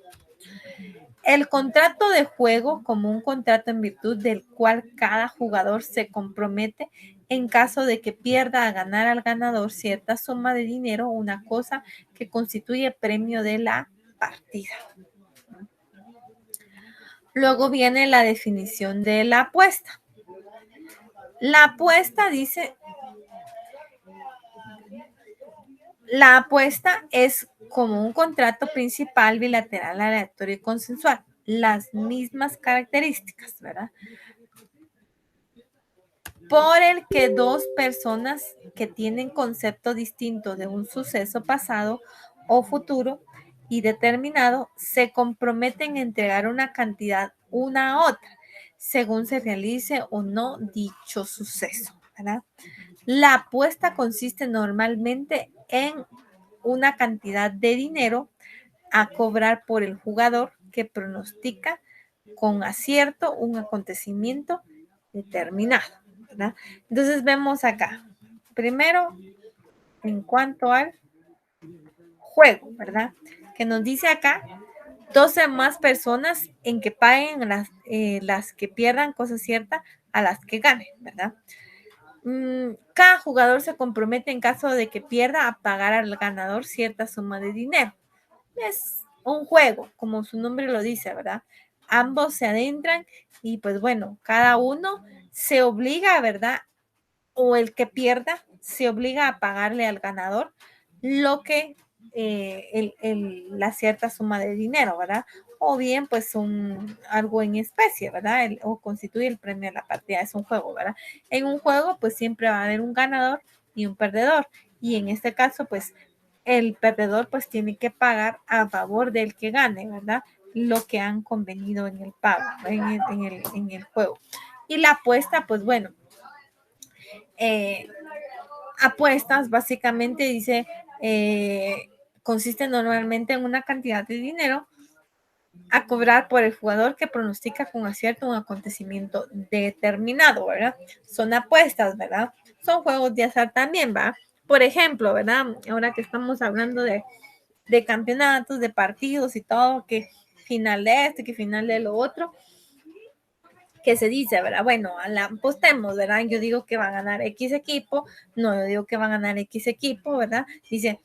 [SPEAKER 1] El contrato de juego como un contrato en virtud del cual cada jugador se compromete en caso de que pierda a ganar al ganador cierta suma de dinero o una cosa que constituye premio de la partida. Luego viene la definición de la apuesta. La apuesta dice, la apuesta es como un contrato principal, bilateral, aleatorio y consensual. Las mismas características, ¿verdad? Por el que dos personas que tienen concepto distinto de un suceso pasado o futuro y determinado se comprometen a entregar una cantidad una a otra, según se realice o no dicho suceso, ¿verdad? La apuesta consiste normalmente en una cantidad de dinero a cobrar por el jugador que pronostica con acierto un acontecimiento determinado, ¿verdad? Entonces vemos acá, primero, en cuanto al juego, ¿verdad? Que nos dice acá 12 más personas en que paguen las que pierdan cosa cierta a las que ganen, ¿verdad? Cada jugador se compromete en caso de que pierda a pagar al ganador cierta suma de dinero. Es un juego, como su nombre lo dice, ¿verdad? Ambos se adentran y pues bueno, cada uno se obliga, ¿verdad? O el que pierda se obliga a pagarle al ganador lo que la cierta suma de dinero, ¿verdad? O bien pues algo en especie, ¿verdad? O constituye el premio de la partida, es un juego, ¿verdad? En un juego pues siempre va a haber un ganador y un perdedor. Y en este caso pues el perdedor pues tiene que pagar a favor del que gane, ¿verdad? Lo que han convenido en el pago, en el juego. Y la apuesta, pues bueno, apuestas básicamente dice, consiste normalmente en una cantidad de dinero a cobrar por el jugador que pronostica con acierto un acontecimiento determinado, ¿verdad? Son apuestas, ¿verdad? Son juegos de azar también, ¿va? Por ejemplo, ¿verdad? Ahora que estamos hablando de campeonatos, de partidos y todo, que final de este, que final de lo otro, que se dice, ¿verdad? Bueno, apostemos, ¿verdad? Yo digo que va a ganar X equipo, no, yo digo que va a ganar X equipo, ¿verdad? Dice,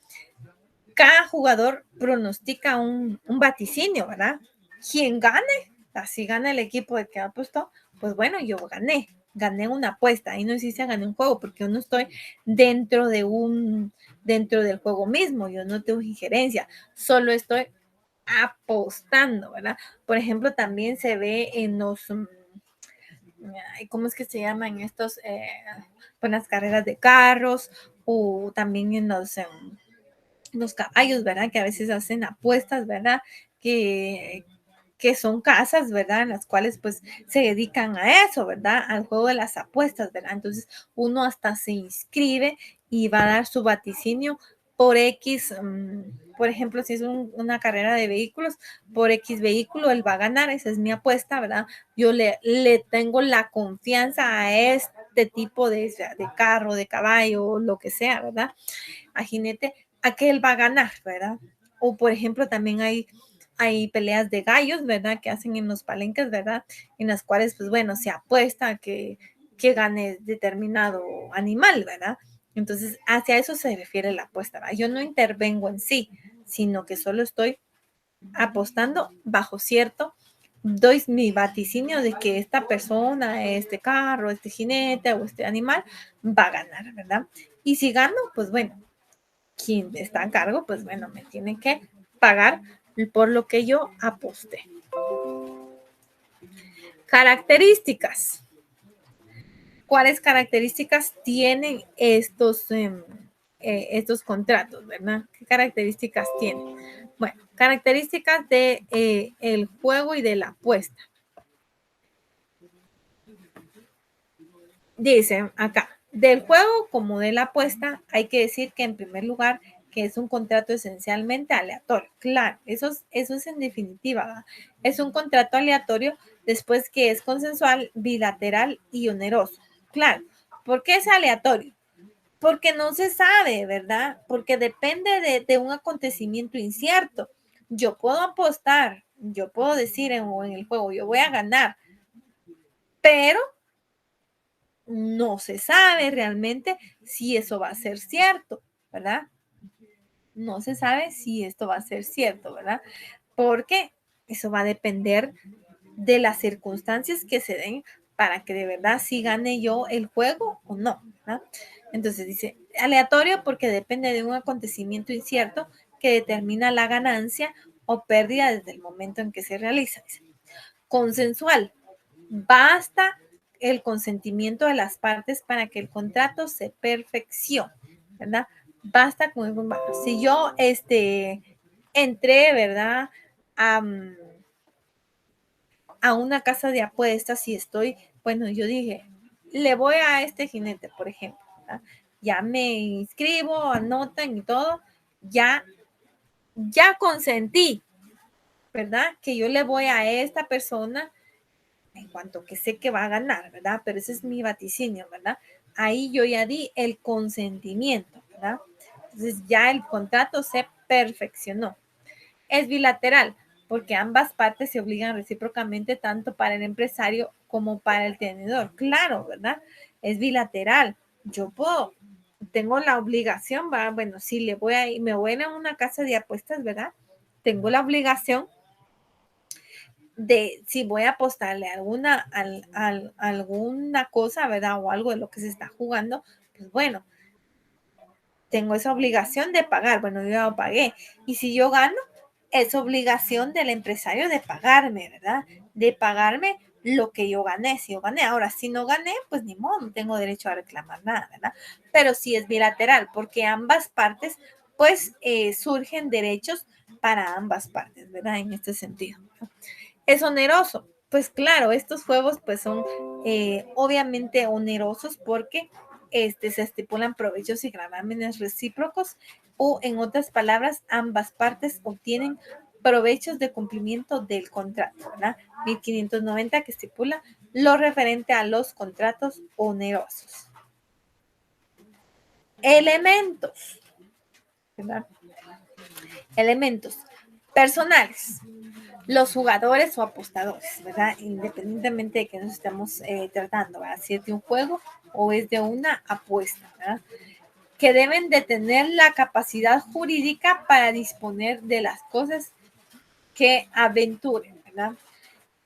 [SPEAKER 1] cada jugador pronostica un vaticinio, ¿verdad? Quien gane, así gana el equipo de que apostó, pues bueno, yo gané una apuesta, ahí no existe gané un juego, porque yo no estoy dentro dentro del juego mismo, yo no tengo injerencia, solo estoy apostando, ¿verdad? Por ejemplo, también se ve en los, ¿cómo es que se llaman estos? Pues las carreras de carros o también en los caballos, ¿verdad? Que a veces hacen apuestas, ¿verdad? Que son casas, ¿verdad? En las cuales pues se dedican a eso, ¿verdad? Al juego de las apuestas, ¿verdad? Entonces uno hasta se inscribe y va a dar su vaticinio por X, por ejemplo, si es una carrera de vehículos, por X vehículo, él va a ganar, esa es mi apuesta, ¿verdad? Yo le tengo la confianza a este tipo de carro, de caballo, lo que sea, ¿verdad? A jinete, a que él va a ganar, ¿verdad? O por ejemplo, también hay peleas de gallos, ¿verdad? Que hacen en los palenques, ¿verdad? En las cuales, pues bueno, se apuesta a que gane determinado animal, ¿verdad? Entonces, hacia eso se refiere la apuesta, ¿verdad? Yo no intervengo en sí, sino que solo estoy apostando bajo cierto, doy mi vaticinio de que esta persona, este carro, este jinete o este animal va a ganar, ¿verdad? Y si gano, pues bueno, quien está a cargo, pues bueno, me tiene que pagar por lo que yo aposté. Características. ¿Cuáles características tienen estos contratos, verdad? ¿Qué características tienen? Bueno, características de el juego y de la apuesta. Dice acá, del juego como de la apuesta, hay que decir que en primer lugar que es un contrato esencialmente aleatorio. Claro, eso es en definitiva, ¿verdad? Es un contrato aleatorio después que es consensual, bilateral y oneroso. Claro, ¿por qué es aleatorio? Porque no se sabe, ¿verdad? Porque depende de un acontecimiento incierto. Yo puedo apostar, yo puedo decir en el juego, yo voy a ganar, pero no se sabe realmente si eso va a ser cierto, ¿verdad? No se sabe si esto va a ser cierto, ¿verdad? Porque eso va a depender de las circunstancias que se den para que de verdad sí gane yo el juego o no, ¿verdad? Entonces dice, aleatorio porque depende de un acontecimiento incierto que determina la ganancia o pérdida desde el momento en que se realiza. Dice, consensual, basta el consentimiento de las partes para que el contrato se perfeccione, ¿verdad? Basta con eso. Si yo entré, ¿verdad? A, a una casa de apuestas y estoy, bueno, yo dije, le voy a este jinete, por ejemplo, ¿verdad? Ya me inscribo, anotan y todo, ya, ya consentí, ¿verdad? Que yo le voy a esta persona en cuanto que sé que va a ganar, ¿verdad? Pero ese es mi vaticinio, ¿verdad? Ahí yo ya di el consentimiento, ¿verdad? Entonces ya el contrato se perfeccionó. Es bilateral, porque ambas partes se obligan recíprocamente tanto para el empresario como para el tenedor. Claro, ¿verdad? Es bilateral. Yo puedo, tengo la obligación, ¿verdad? Bueno, si le voy a ir, me voy a una casa de apuestas, ¿verdad? Tengo la obligación de si voy a apostarle alguna cosa, ¿verdad? O algo de lo que se está jugando, pues bueno, tengo esa obligación de pagar. Bueno, yo ya pagué. Y si yo gano, es obligación del empresario de pagarme, ¿verdad? De pagarme lo que yo gané. Si yo gané, ahora si no gané, pues ni modo, no tengo derecho a reclamar nada, ¿verdad? Pero sí es bilateral, porque ambas partes, pues surgen derechos para ambas partes, ¿verdad? En este sentido. Es oneroso. Pues claro, estos juegos pues son obviamente onerosos porque se estipulan provechos y gravámenes recíprocos o en otras palabras, ambas partes obtienen provechos de cumplimiento del contrato, ¿verdad? 1590 que estipula lo referente a los contratos onerosos. Elementos, ¿verdad? Elementos personales. Los jugadores o apostadores, ¿verdad? Independientemente de que nos estemos tratando, ¿verdad? Si es de un juego o es de una apuesta, ¿verdad? Que deben de tener la capacidad jurídica para disponer de las cosas que aventuren, ¿verdad?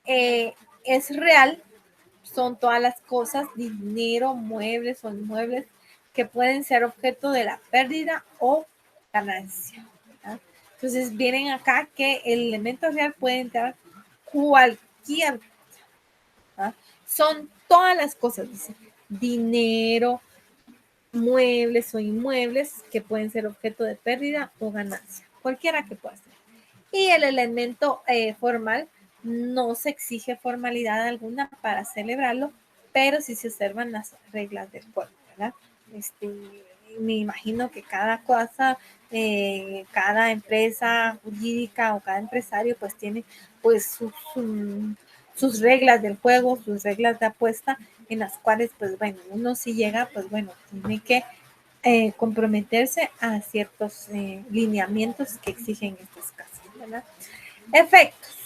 [SPEAKER 1] Es real, son todas las cosas, dinero, muebles o inmuebles que pueden ser objeto de la pérdida o ganancia, ¿verdad? Entonces vienen acá que el elemento real puede entrar cualquier, ¿verdad? Son todas las cosas, dice, dinero, muebles o inmuebles que pueden ser objeto de pérdida o ganancia, cualquiera que pueda ser. Y el elemento formal, no se exige formalidad alguna para celebrarlo, pero sí se observan las reglas del juego, ¿verdad? Me imagino que cada cosa, cada empresa jurídica o cada empresario pues tiene pues sus reglas del juego, sus reglas de apuesta, en las cuales pues bueno, uno si llega pues bueno, tiene que comprometerse a ciertos lineamientos que exigen estos casos, ¿verdad? Efectos.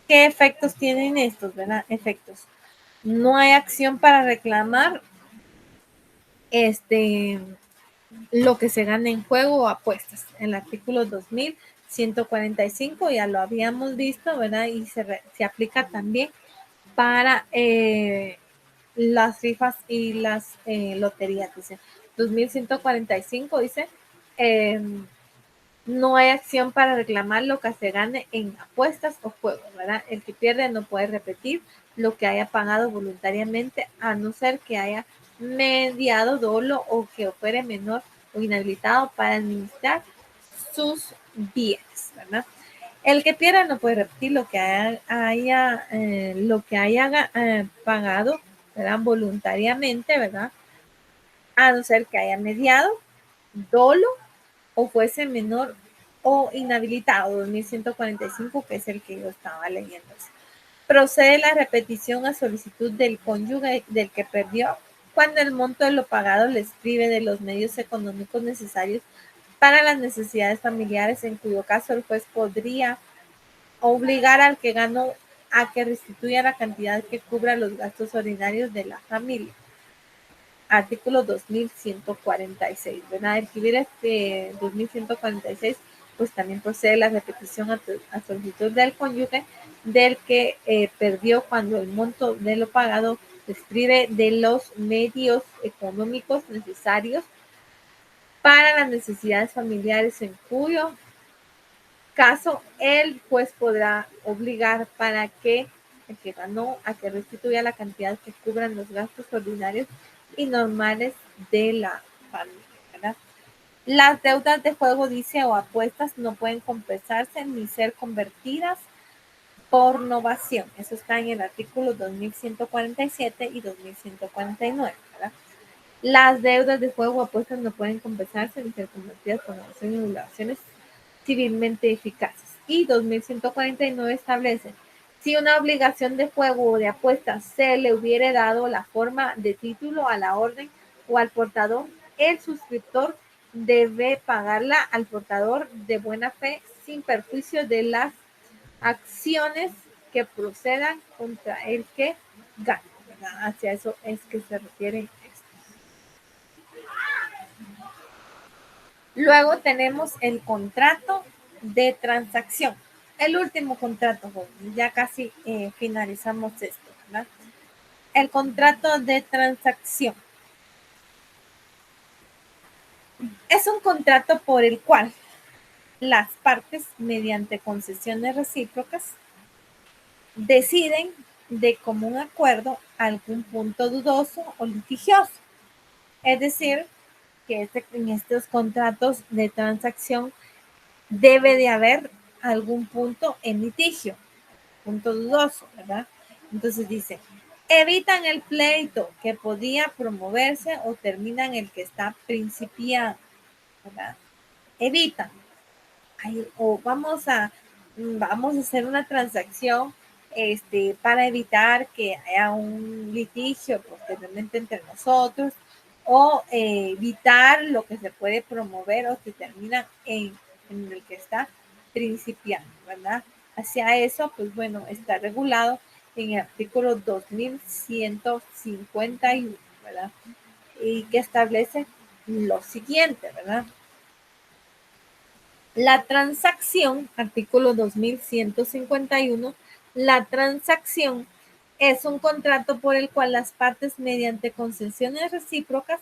[SPEAKER 1] ¿Qué efectos tienen estos, verdad? Efectos. No hay acción para reclamar lo que se gana en juego o apuestas. El artículo 2145 ya lo habíamos visto, ¿verdad? Y se aplica también para las rifas y las loterías. Dice 2145 dice, no hay acción para reclamar lo que se gane en apuestas o juegos, ¿verdad? El que pierde no puede repetir lo que haya pagado voluntariamente, a no ser que haya mediado dolo o que fuere menor o inhabilitado para administrar sus bienes, ¿verdad? El que pierda no puede repetir lo que haya pagado ¿verdad? Voluntariamente, ¿verdad? A no ser que haya mediado, dolo o fuese menor o inhabilitado, 2145, que es el que yo estaba leyendo. Procede la repetición a solicitud del cónyuge del que perdió cuando el monto de lo pagado les prive de los medios económicos necesarios para las necesidades familiares, en cuyo caso el juez podría obligar al que ganó a que restituya la cantidad que cubra los gastos ordinarios de la familia. Artículo 2146, ¿verdad? El que hubiera 2146, pues también procede la repetición a solicitud del cónyuge del que perdió cuando el monto de lo pagado describe de los medios económicos necesarios para las necesidades familiares, en cuyo caso el juez podrá obligar para que el que ganó a que restituya la cantidad que cubran los gastos ordinarios y normales de la familia, ¿verdad? Las deudas de juego, dice, o apuestas no pueden compensarse ni ser convertidas por novación. Eso está en el artículo 2147 y 2149, ¿verdad? Las deudas de juego o apuestas no pueden compensarse ni ser convertidas por novación y obligaciones civilmente eficaces. Y 2149 establece: si una obligación de juego o de apuestas se le hubiere dado la forma de título a la orden o al portador, el suscriptor debe pagarla al portador de buena fe sin perjuicio de las acciones que procedan contra el que gana, ¿verdad? Hacia eso es que se refiere esto. Luego tenemos el contrato de transacción. El último contrato, ya casi finalizamos esto, ¿verdad? El contrato de transacción es un contrato por el cual las partes, mediante concesiones recíprocas, deciden de común acuerdo algún punto dudoso o litigioso. Es decir, que en estos contratos de transacción debe de haber algún punto en litigio, punto dudoso, ¿verdad? Entonces dice, evitan el pleito que podía promoverse o terminan el que está principiando, ¿verdad? Evitan. O vamos a hacer una transacción para evitar que haya un litigio posteriormente entre nosotros, o evitar lo que se puede promover o se termina en el que está principiando, ¿verdad? Hacia eso, pues bueno, está regulado en el artículo 2151, ¿verdad? Y que establece lo siguiente, ¿verdad? La transacción, artículo 2151, la transacción es un contrato por el cual las partes, mediante concesiones recíprocas,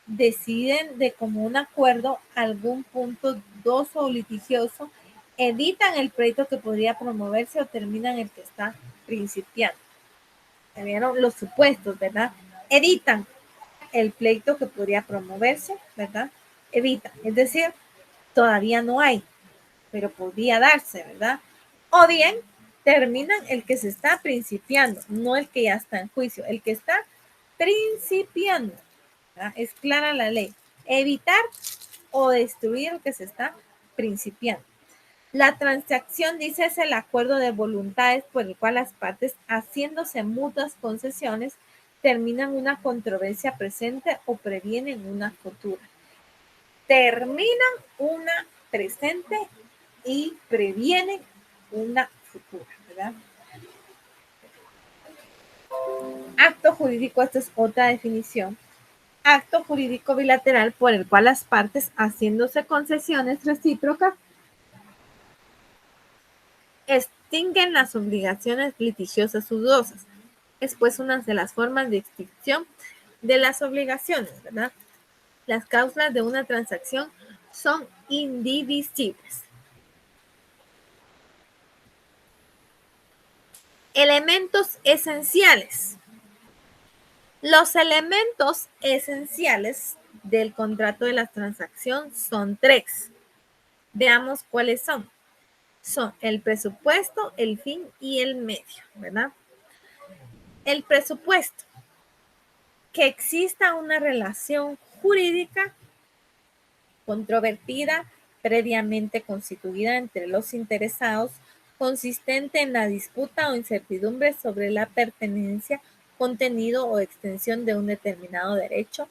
[SPEAKER 1] deciden de común acuerdo algún punto dudoso o litigioso, evitan el pleito que podría promoverse o terminan el que está principiando. ¿Vieron los supuestos, verdad? Evitan el pleito que podría promoverse, ¿verdad? Evitan, es decir, todavía no hay, pero podría darse, ¿verdad? O bien terminan el que se está principiando, no el que ya está en juicio, el que está principiando, ¿verdad? Es clara la ley. Evitar o destruir el que se está principiando. La transacción, dice, es el acuerdo de voluntades por el cual las partes, haciéndose mutuas concesiones, terminan una controversia presente o previenen una futura. Terminan una presente y previenen una futura, ¿verdad? Acto jurídico, esta es otra definición. Acto jurídico bilateral por el cual las partes, haciéndose concesiones recíprocas, extinguen las obligaciones litigiosas o dudosas. Es pues una de las formas de extinción de las obligaciones, ¿verdad? Las cláusulas de una transacción son indivisibles. Elementos esenciales. Los elementos esenciales del contrato de la transacción son tres. Veamos cuáles son. Son el presupuesto, el fin y el medio, ¿verdad? El presupuesto. que exista una relación jurídica controvertida previamente constituida entre los interesados, consistente en la disputa o incertidumbre sobre la pertenencia, contenido o extensión de un determinado derecho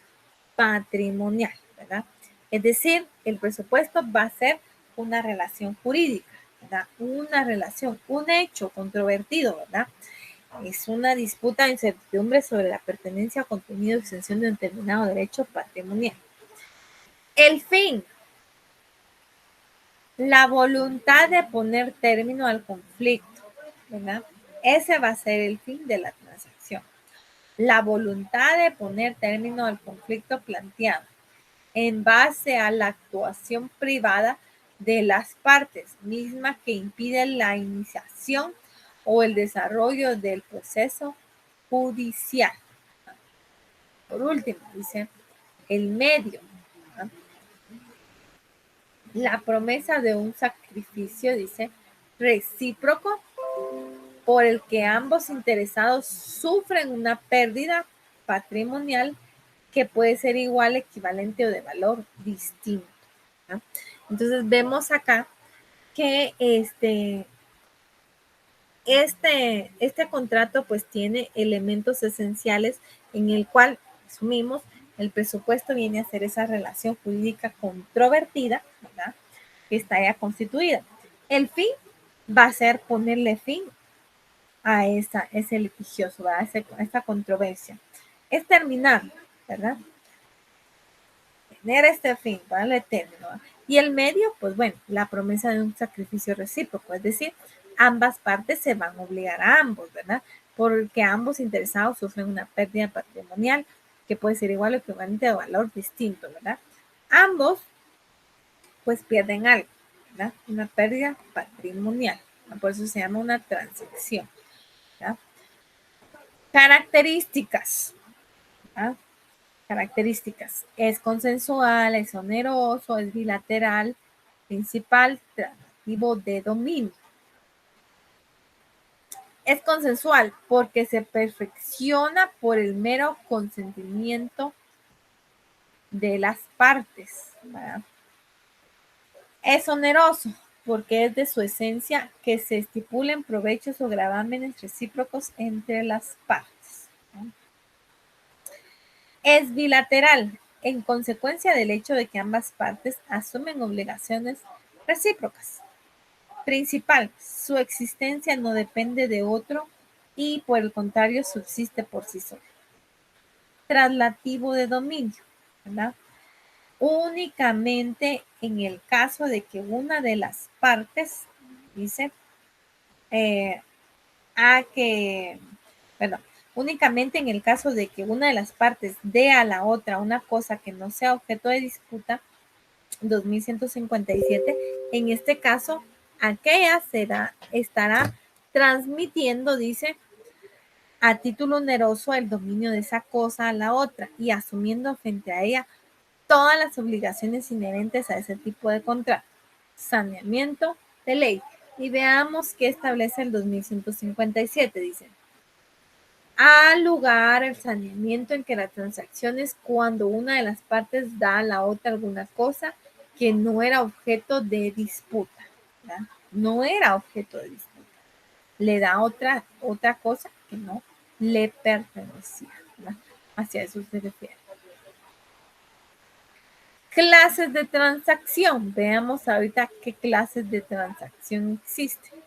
[SPEAKER 1] patrimonial, ¿verdad? Es decir, el presupuesto va a ser una relación jurídica, ¿verdad? Una relación, un hecho controvertido, ¿verdad? Es una disputa o incertidumbre sobre la pertenencia, contenido o extensión de un determinado derecho patrimonial. El fin, la voluntad de poner término al conflicto, ¿verdad? Ese va a ser el fin de la transacción. La voluntad de poner término al conflicto planteado en base a la actuación privada de las partes, misma que impide la iniciación o el desarrollo del proceso judicial. Por último, dice el medio, ¿no? La promesa de un sacrificio, dice, recíproco por el que ambos interesados sufren una pérdida patrimonial que puede ser igual, equivalente o de valor distinto, ¿no? Entonces vemos acá que este contrato pues tiene elementos esenciales en el cual asumimos el presupuesto viene a ser esa relación jurídica controvertida, ¿verdad? Que está ya constituida. El fin va a ser ponerle fin a ese litigioso, ¿verdad? A esta controversia. Es terminar, ¿verdad? Tener este fin, darle término. Y el medio, pues bueno, la promesa de un sacrificio recíproco, es decir, ambas partes se van a obligar a ambos, ¿verdad? Porque ambos interesados sufren una pérdida patrimonial que puede ser igual o equivalente de valor distinto, ¿verdad? Ambos, pues pierden algo, ¿verdad? Una pérdida patrimonial. Por eso se llama una transacción, ¿verdad? Características, ¿verdad? Características. Es consensual, es oneroso, es bilateral, principal, transitivo de dominio. Es consensual porque se perfecciona por el mero consentimiento de las partes, ¿verdad? Es oneroso porque es de su esencia que se estipulen provechos o gravámenes recíprocos entre las partes, ¿no? Es bilateral en consecuencia del hecho de que ambas partes asumen obligaciones recíprocas. Principal, su existencia no depende de otro y por el contrario subsiste por sí solo. Traslativo de dominio, ¿verdad? Únicamente en el caso de que una de las partes, dice, únicamente en el caso de que una de las partes dé a la otra una cosa que no sea objeto de disputa, 2157, en este caso, aquella estará transmitiendo, dice, a título oneroso el dominio de esa cosa a la otra y asumiendo frente a ella todas las obligaciones inherentes a ese tipo de contrato. Saneamiento de ley. Y veamos qué establece el 2157, dice. Ha lugar el saneamiento en que la transacción es cuando una de las partes da a la otra alguna cosa que no era objeto de disputa, ¿verdad? No era objeto de disputa. Le da otra cosa que no le pertenecía, ¿verdad? Hacia eso se refiere. Clases de transacción. Veamos ahorita qué clases de transacción existen.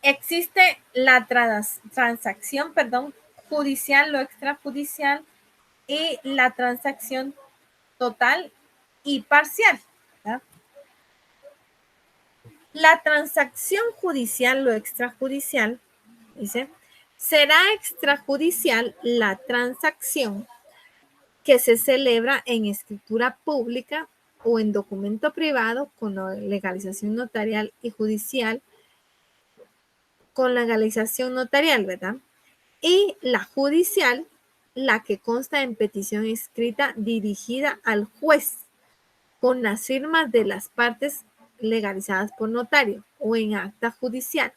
[SPEAKER 1] Existe la transacción, judicial o extrajudicial y la transacción total y parcial, ¿verdad? La transacción judicial o extrajudicial, dice, será extrajudicial la transacción que se celebra en escritura pública o en documento privado con legalización notarial y judicial con legalización notarial, ¿verdad? Y la judicial, la que consta en petición escrita dirigida al juez con las firmas de las partes legalizadas por notario o en acta judicial,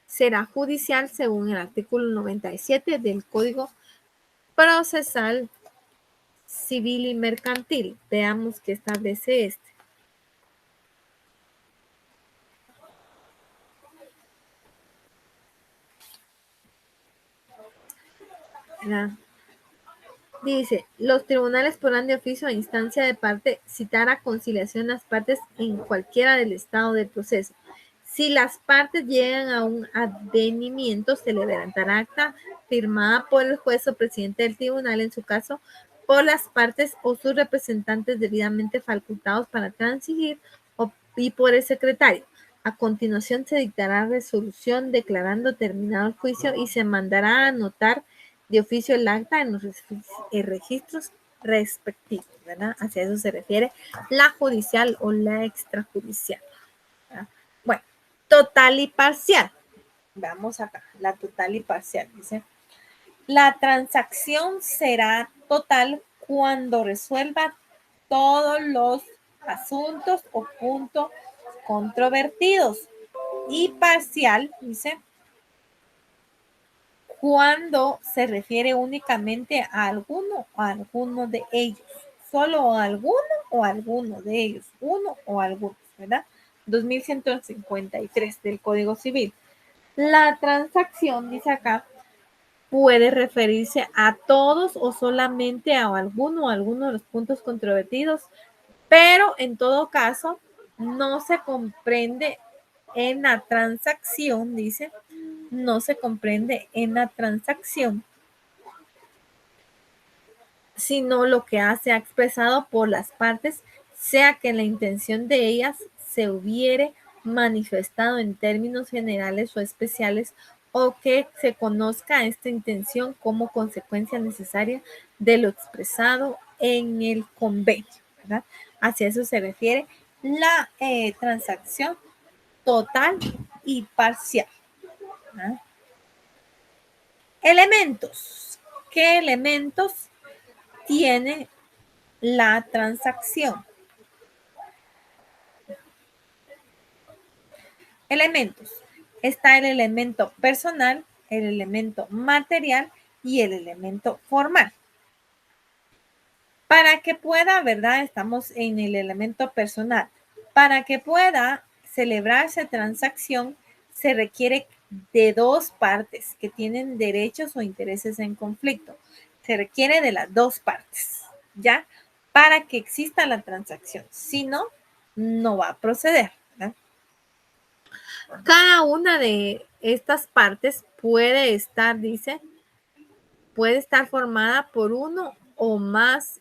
[SPEAKER 1] será judicial según el artículo 97 del Código Procesal Civil y Mercantil. Veamos qué establece este. Dice, los tribunales podrán de oficio a instancia de parte citar a conciliación las partes en cualquiera del estado del proceso. Si las partes llegan a un advenimiento, se levantará acta firmada por el juez o presidente del tribunal, en su caso, por las partes o sus representantes debidamente facultados para transigir y por el secretario. A continuación se dictará resolución declarando terminado el juicio y se mandará a anotar de oficio el acta en los registros respectivos, ¿verdad? Hacia eso se refiere la judicial o la extrajudicial, ¿verdad? Bueno, total y parcial. Vamos acá, la total y parcial. Dice, la transacción será total cuando resuelva todos los asuntos o puntos controvertidos, y parcial, dice, cuando se refiere únicamente a alguno de ellos, solo a alguno o alguno de ellos, uno o algunos, ¿verdad? 2153 del Código Civil. La transacción, dice acá, puede referirse a todos o solamente a alguno o alguno de los puntos controvertidos, pero en todo caso no se comprende en la transacción, dice, no se comprende en la transacción, sino lo que se ha expresado por las partes, sea que la intención de ellas se hubiere manifestado en términos generales o especiales, o que se conozca esta intención como consecuencia necesaria de lo expresado en el convenio, ¿verdad? Hacia eso se refiere la transacción total y parcial, ¿verdad? Elementos. ¿Qué elementos tiene la transacción? Elementos. Está el elemento personal, el elemento material y el elemento formal. Para que pueda, ¿verdad? Estamos en el elemento personal. Para que pueda celebrarse transacción, se requiere de dos partes que tienen derechos o intereses en conflicto. Se requiere de las dos partes, ¿ya? Para que exista la transacción. Si no, no va a proceder, ¿verdad? Cada una de estas partes puede estar, dice, puede estar formada por uno o más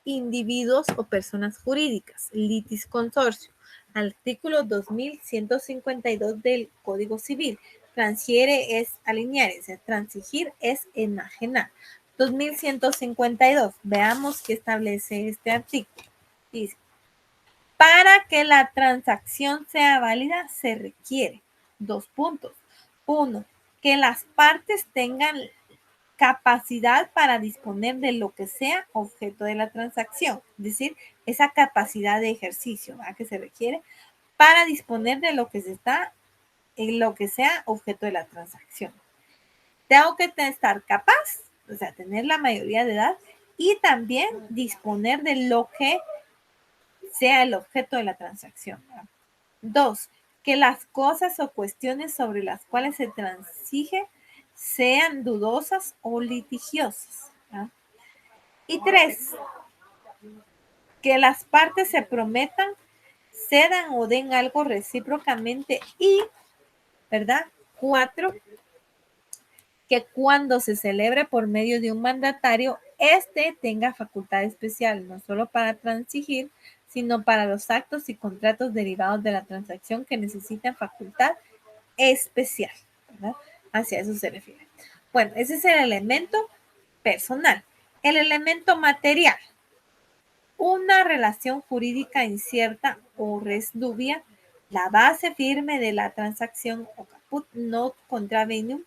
[SPEAKER 1] individuos o personas jurídicas, litis consorcio. Artículo 2152 del Código Civil. Transfiere es alinear, es transigir, es enajenar. 2152. Veamos qué establece este artículo. Dice, para que la transacción sea válida se requiere dos puntos. Uno, que las partes tengan capacidad para disponer de lo que sea objeto de la transacción, es decir, esa capacidad de ejercicio a que se requiere para disponer de lo que se está en lo que sea objeto de la transacción. Tengo que estar capaz, o sea, tener la mayoría de edad y también disponer de lo que sea el objeto de la transacción. Dos, que las cosas o cuestiones sobre las cuales se transige sean dudosas o litigiosas. ¿Ah? Y tres, que las partes se prometan, cedan o den algo recíprocamente. Y, ¿verdad? Cuatro, que cuando se celebre por medio de un mandatario, éste tenga facultad especial, no solo para transigir, sino para los actos y contratos derivados de la transacción que necesitan facultad especial, ¿verdad? Hacia eso se refiere. Bueno, ese es el elemento personal. El elemento material. Una relación jurídica incierta o res dubia, la base firme de la transacción o caput not contravenium.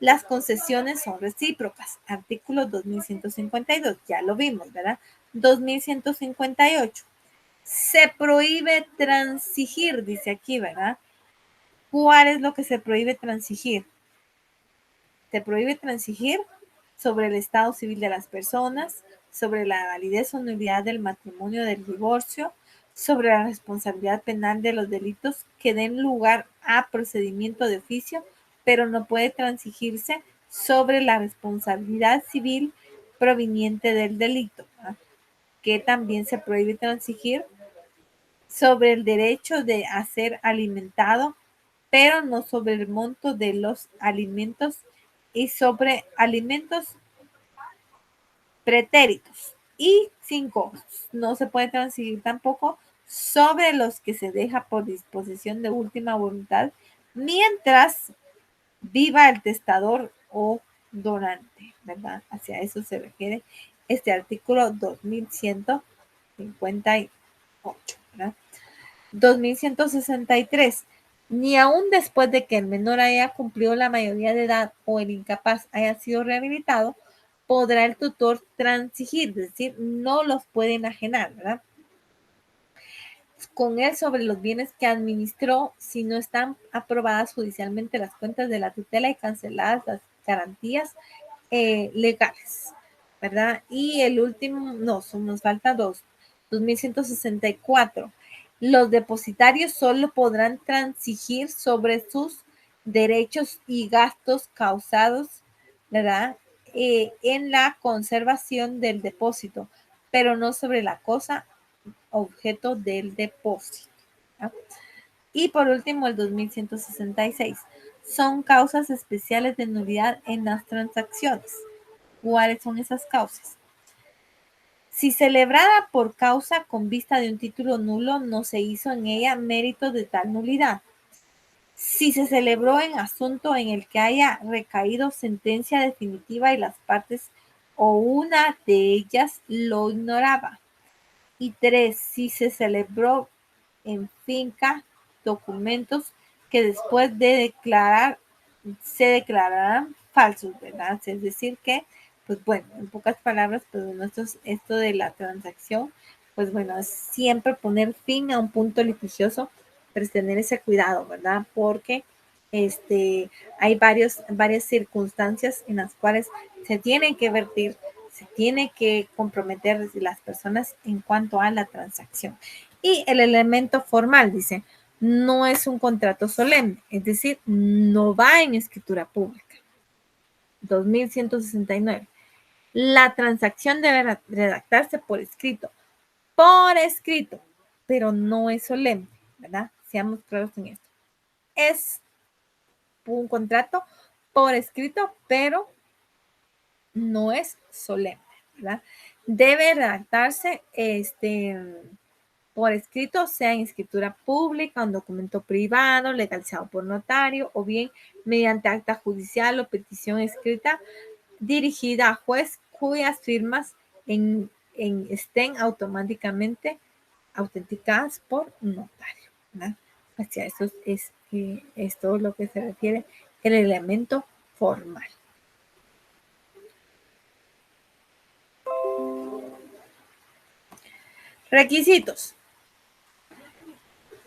[SPEAKER 1] Las concesiones son recíprocas. Artículo 2152, ya lo vimos, ¿verdad? 2158. Se prohíbe transigir, dice aquí, ¿verdad? ¿Cuál es lo que se prohíbe transigir? Se prohíbe transigir sobre el estado civil de las personas, sobre la validez o nulidad del matrimonio, del divorcio, sobre la responsabilidad penal de los delitos que den lugar a procedimiento de oficio, pero no puede transigirse sobre la responsabilidad civil proveniente del delito, ¿verdad? Que también se prohíbe transigir sobre el derecho de a ser alimentado, pero no sobre el monto de los alimentos y sobre alimentos pretéritos. Y 5, no se puede transigir tampoco sobre los que se deja por disposición de última voluntad mientras viva el testador o donante, ¿verdad? Hacia eso se refiere este artículo 2158, ¿verdad? 2163. Ni aun después de que el menor haya cumplido la mayoría de edad o el incapaz haya sido rehabilitado, podrá el tutor transigir, es decir, no los puede enajenar, ¿verdad? Con él sobre los bienes que administró si no están aprobadas judicialmente las cuentas de la tutela y canceladas las garantías legales, ¿verdad? Y el último, no, nos falta dos, 2164. Los depositarios solo podrán transigir sobre sus derechos y gastos causados, ¿verdad? En la conservación del depósito, pero no sobre la cosa objeto del depósito, ¿verdad? Y por último, el 2166. Son causas especiales de nulidad en las transacciones. ¿Cuáles son esas causas? Si celebrada por causa con vista de un título nulo, no se hizo en ella mérito de tal nulidad. Si se celebró en asunto en el que haya recaído sentencia definitiva y las partes o una de ellas lo ignoraba. Y 3, si se celebró en finca documentos que después de declarar se declararán falsos, ¿verdad? Es decir que, pues bueno, en pocas palabras, pues bueno, esto de la transacción, pues bueno, es siempre poner fin a un punto litigioso, pero es tener ese cuidado, ¿verdad? Porque hay varias circunstancias en las cuales se tienen que vertir, se tiene que comprometer las personas en cuanto a la transacción. Y el elemento formal, dice, no es un contrato solemne, es decir, no va en escritura pública. 2169. La transacción debe redactarse por escrito, pero no es solemne, ¿verdad? Seamos claros en esto. Es un contrato por escrito, pero no es solemne, ¿verdad? Debe redactarse por escrito, sea en escritura pública, un documento privado, legalizado por notario, o bien mediante acta judicial o petición escrita dirigida a juez cuyas firmas estén automáticamente autenticadas por un notario, ¿verdad? Hacia eso es todo lo que se refiere el elemento formal. Requisitos.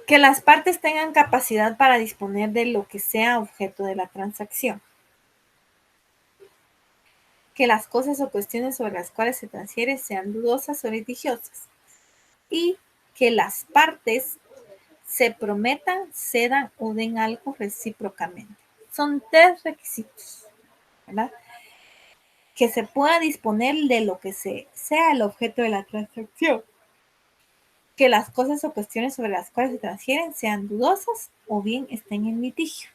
[SPEAKER 1] Que las partes tengan capacidad para disponer de lo que sea objeto de la transacción. Que las cosas o cuestiones sobre las cuales se transfiere sean dudosas o litigiosas. Y que las partes se prometan, cedan o den algo recíprocamente. Son 3 requisitos, ¿verdad? Que se pueda disponer de lo que sea el objeto de la transacción. Que las cosas o cuestiones sobre las cuales se transfieren sean dudosas o bien estén en litigio.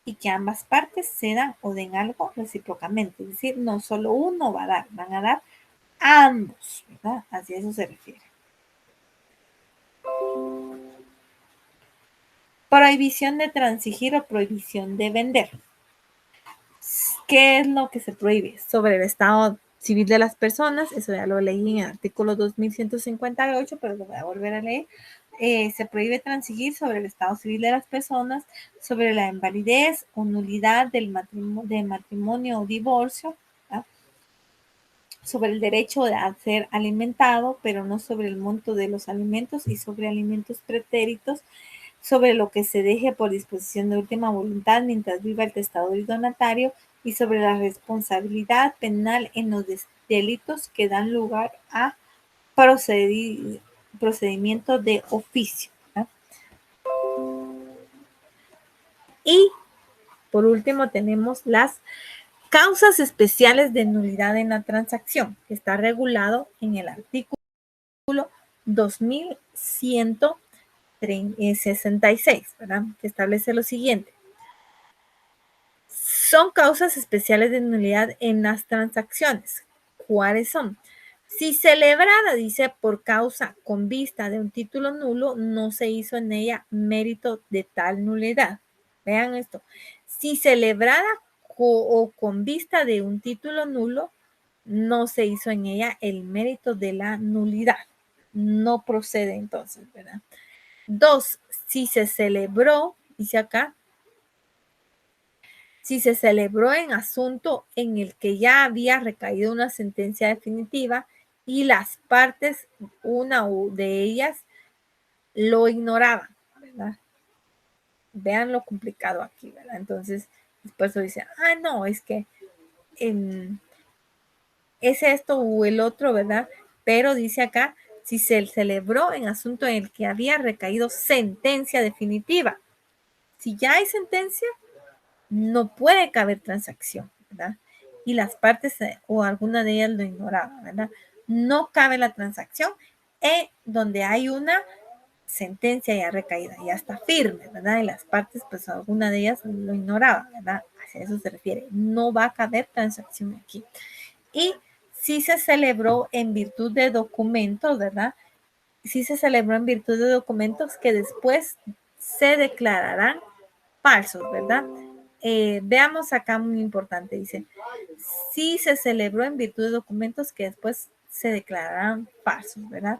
[SPEAKER 1] Y que ambas partes cedan o den algo recíprocamente. Es decir, no solo uno va a dar, van a dar ambos, ¿verdad? Así a eso se refiere. Prohibición de transigir o prohibición de vender. ¿Qué es lo que se prohíbe? Sobre el estado civil de las personas, eso ya lo leí en el artículo 2158, pero lo voy a volver a leer. Se prohíbe transigir sobre el estado civil de las personas, sobre la invalidez o nulidad del matrimonio o divorcio, ¿verdad? Sobre el derecho a ser alimentado, pero no sobre el monto de los alimentos y sobre alimentos pretéritos, sobre lo que se deje por disposición de última voluntad mientras viva el testador y donatario, y sobre la responsabilidad penal en los delitos que dan lugar a procedimiento de oficio, ¿verdad? Y por último tenemos las causas especiales de nulidad en la transacción, que está regulado en el artículo 2166, ¿verdad? Que establece lo siguiente. Son causas especiales de nulidad en las transacciones. ¿Cuáles son? Si celebrada, dice, por causa con vista de un título nulo, no se hizo en ella mérito de tal nulidad. Vean esto. Si celebrada o con vista de un título nulo, no se hizo en ella el mérito de la nulidad. No procede entonces, ¿verdad? 2. Si se celebró, dice acá, si se celebró en asunto en el que ya había recaído una sentencia definitiva y las partes, una de ellas, lo ignoraban, ¿verdad? Vean lo complicado aquí, ¿verdad? Entonces, después dice, no, es que es esto o el otro, ¿verdad? Pero dice acá, si se celebró en asunto en el que había recaído sentencia definitiva. Si ya hay sentencia, no puede caber transacción, ¿verdad? Y las partes o alguna de ellas lo ignoraba, ¿verdad? No cabe la transacción donde hay una sentencia ya recaída, ya está firme, ¿verdad? Y las partes, pues alguna de ellas lo ignoraba, ¿verdad? Hacia eso se refiere. No va a caber transacción aquí. Y si se celebró en virtud de documentos, ¿verdad? Si se celebró en virtud de documentos que después se declararán falsos, ¿verdad? Veamos acá muy importante, dice, si se celebró en virtud de documentos que después se declararán falsos, ¿verdad?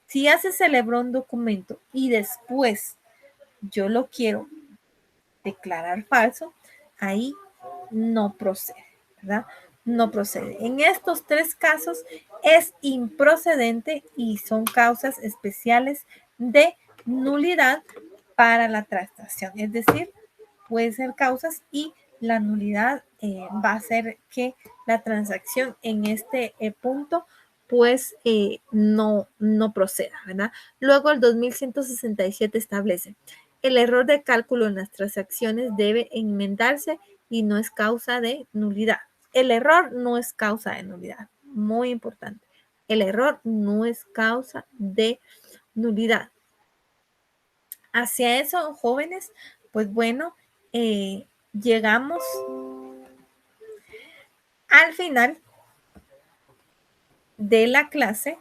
[SPEAKER 1] Si ya se celebró un documento y después yo lo quiero declarar falso, ahí no procede, ¿verdad? No procede. En estos 3 casos es improcedente y son causas especiales de nulidad para la transacción. Es decir, puede ser causas y la nulidad va a ser que la transacción en este punto pues no proceda, ¿verdad? Luego el 2167 establece, el error de cálculo en las transacciones debe enmendarse y no es causa de nulidad. El error no es causa de nulidad, muy importante. El error no es causa de nulidad. Hacia eso, jóvenes, pues bueno, llegamos al final de la clase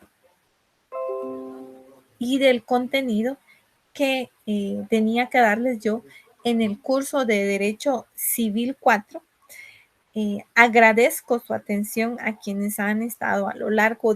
[SPEAKER 1] y del contenido que tenía que darles yo en el curso de Derecho Civil 4. Agradezco su atención a quienes han estado a lo largo